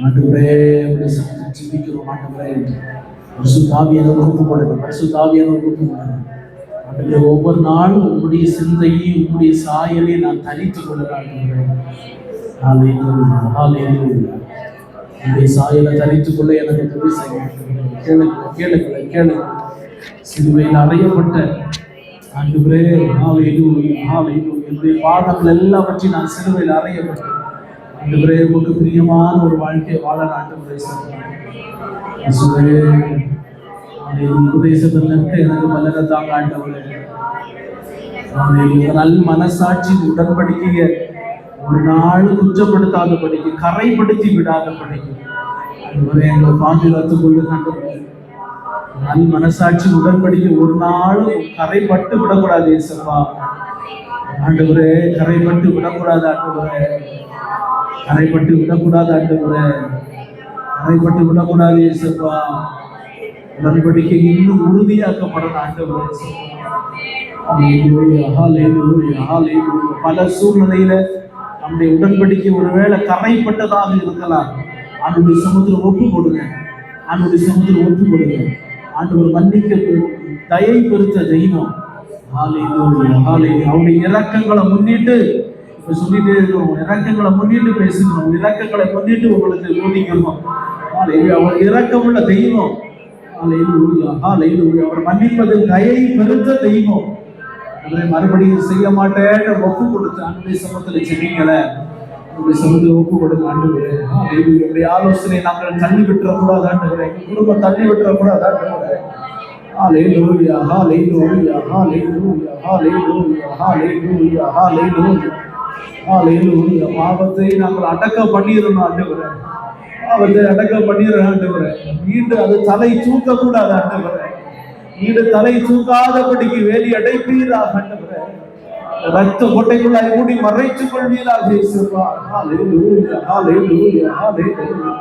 ஆண்டவரே, உடைய சமூகத்தை ஜெபிக்கிறோம் ஆண்டவரே. பரிசுத்த ஆவியானவருக்கு ஒப்பு கொடுங்க. பரிசுத்த ஆவியானவருக்கு ஒப்பு கொடுங்க. ஆண்டவரே, ஒவ்வொரு நாளும் உங்களுடைய சிந்தையை உங்களுடைய சாயலை நான் தரித்துக் கொள்கிறேன். ஹல்லேலூயா, ஹல்லேலூயா. உங்களுடைய சாயலை தரித்துக் கொள்ள எனக்கு உதவி செய்யுங்க. கேளுங்கள், கேளுங்கள். சிலுவையில் அறையப்பட்ட ஆண்டவரே, ஹல்லேலூயா, ஹல்லேலூயா. என்னுடைய பாவங்கள் எல்லாவற்றையும் நான் சிலுவையில் அறையப்பட்டேன். ஆண்டவரே, உங்களுக்கு பிரியமான ஒரு வாழ்க்கையை வாழ ஆண்டவரே உபதேசத்தில் இருக்க எனக்கு பலனை தாங்க ஆண்டவரே. நல் மனசாட்சி உடன்படிக்கைய ஒரு நாள் குற்றப்படுத்தாத படிக்க, கரைப்படுத்தி விடாத படிக்க ஆண்டவரே எங்களை பாதுகாத்துக் கொள்ளுங்க ஆண்டவரே. நல் மனசாட்சி உடன்படிக்கை ஒரு நாளும் கரைப்பட்டு விடக்கூடாது இயேசுப்பா. ஆண்டவரே, கரைப்பட்டு விடக்கூடாது ஆண்டவரே. கரைப்பட்டு விடக்கூடாது ஆண்டவரே. கரைப்பட்டு விடக்கூடாது இயேசுப்பா. உடன்படிக்கை இன்னும் உறுதியாக்கப்படணும் ஆண்டவரே. ஹல்லேலூயா, ஹல்லேலூயா, ஹல்லேலூயா. பல சூழ்நிலையில நம்முடைய உடன்படிக்கை ஒருவேளை கரைப்பட்டதாக இருக்கலாம். ஆண்டவருடைய சமூகத்தில் ஒப்பு கொடுங்க. ஆண்டவருடைய சமூகத்தில் ஒப்பு கொடுங்க. ஆண்டவர் மன்னிக்க தயை பெருத்த தெய்வம். ஹல்லேலூயா, ஹல்லேலூயா. அவருடைய இரக்கங்களை முன்னிட்டு இப்ப சொல்லிட்டே இருக்கிறோம். இரக்கங்களை முன்னிட்டு பேசுகிறோம். இரக்கங்களை முன்னிட்டு உங்களுக்கு போதிக்கிறோம். அவர் இரக்கமுள்ள தெய்வம். ஹல்லேலூயா, ஹல்லேலூயா. அவர் மன்னிப்பதில் தயை பெருத்த தெய்வம். அவரை மறுபடியும் செய்ய மாட்டேன்னு ஒப்பு கொடுத்து ஆண்டவருடைய சமூகத்தில் சென்னீங்களே, உங்களுடைய சமூகத்தில் ஒப்பு கொடுங்க ஆண்டவரே. என்னுடைய ஆலோசனை நாங்கள் தள்ளி விட்டுறக்கூடாது ஆண்டவரே. எங்கள் குடும்பம் தள்ளி விட்டுறக்கூடாது ஆண்டவரே. ஹல்லேலூயா, ஹல்லேலூயா, ஹல்லேலூயா, ஹல்லேலூயா, ஹல்லேலூயா, ஹல்லேலூயா, ஹல்லேலூயா. பாவத்தை நாங்கள் அடக்க பண்ணிடணும் ஆண்டவரே. பாவத்தை அடக்க பண்ணிடுறோம் ஆண்டவரே. மீண்டும் அது தலை தூக்க கூடாது ஆண்டவரே. மீண்டும் தலை தூக்காதபடிக்கு வேலி அடைப்பீராக ஆண்டவரே. ரத்த கோட்டைக்குள்ளாய் மூடி மறைத்துக் கொள்வீராக இயேசுவா. ஹalleluya ஹalleluya ஹalleluya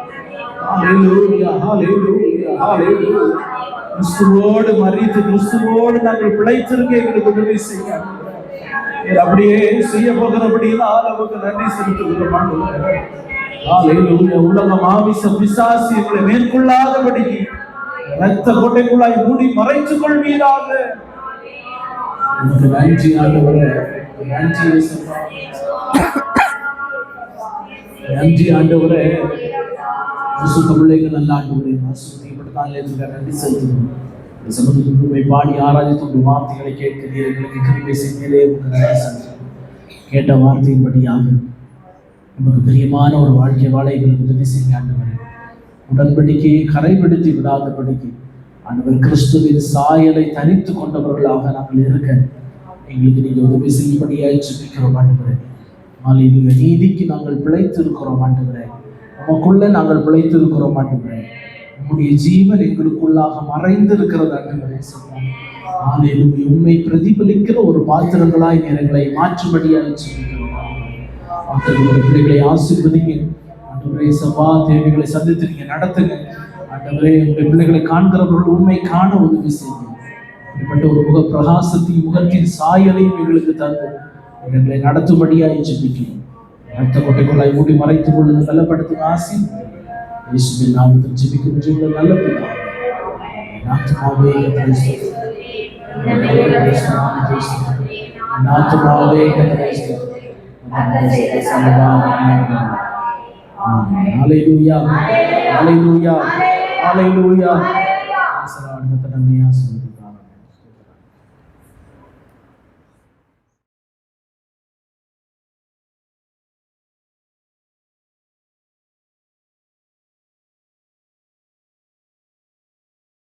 ஹalleluya ஹalleluya ஹalleluya. கிறிஸ்துவோடு மரித்து கிறிஸ்துவோடு நாங்கள் பிழைத்திருக்க எங்களுக்கு உதவி செய்ய அப்படியே செய்ய போகிறபடியால் நமக்கு நன்றி செலுத்துகிறோம் ஆண்டவரே. ஹalleluya. உலக மாமிச பிசாசு எங்களை மேற்கொள்ளாதபடி ரத்த கோட்டைக்குள்ளாய் மூடி மறைத்துக் கொள்வீராக. உங்களுக்கு நன்றி ஆண்டவரே. நன்றி இயேசுவா. நன்றி ஆண்டவரே. பரிசுத்த பிள்ளைகள் நல்ல ஆண்டவரே ஆசீர்வதிக்கப்பட்டதால் எங்களுக்கு நன்றி செலுத்துகிறோம். இந்த சமூகத்துக்கு போய் பாடி ஆராதித்து உங்கள் வார்த்தைகளை கேட்க நீர் எங்களுக்கு கிருபை செய்தீரே. கேட்ட வார்த்தையின்படியாக நமக்கு பிரியமான ஒரு வாழ்க்கை வாழ எங்களுக்கு உதவி செய்ய ஆண்டவரே. உடன்படிக்கையை கரைபிடித்து விடாதபடிக்கு ஆண்டவர் கிறிஸ்துவின் சாயலை தரித்து கொண்டவர்களாக நாங்கள் இருக்க எங்களுக்கு நீங்கள் உதவி செய்யும்படியாய் ஜெபிக்கிறோம் ஆண்டவரே. ஹalleluya. நீதிக்கு நாங்கள் பிழைத்திருக்கிறோம் ஆண்டவரே. நமக்குள்ள நாங்கள் பிழைத்திருக்கிறோம் ஆண்டவரே. நம்முடைய ஜீவன் எங்களுக்குள்ளாக மறைந்திருக்கிறது ஆண்டவரே. ஹalleluya. உண்மை பிரதிபலிக்கிற ஒரு பாத்திரங்களாய் எங்களை மாற்றும்படியாய் ஜெபிக்கிறோம் ஆண்டவரே. பிள்ளைகளை ஆசீர்வதிங்க ஆண்டவரே. சபா தேவைகளை சந்தித்து நீங்க நடத்துங்க ஆண்டவரே. உங்களுடைய பிள்ளைகளை காண்கிறவர்கள் உண்மை காண உதவி செய்யுங்க. இப்படிப்பட்ட ஒரு முக பிரகாசத்தையும் முகத்தின் சாயலையும் எங்களுக்கு தந்து எங்களை நடத்தும்படியாய் ஜெபிக்கிறோம். ரத்த கோட்டைக்குள்ளாய் மூடி மறைத்துக் கொள்ளுங்க. பலப்படுத்தும் ஆசி இயேசுவின் நாமத்தில் ஜெபிக்கிறோம் நல்ல பிதாவே. ஆத்துமாவே கர்த்தரை ஸ்தோத்திரம். ஆத்துமாவே கர்த்தரை ஸ்தோத்திரம். ஹalleluya ஹalleluya ஹalleluya.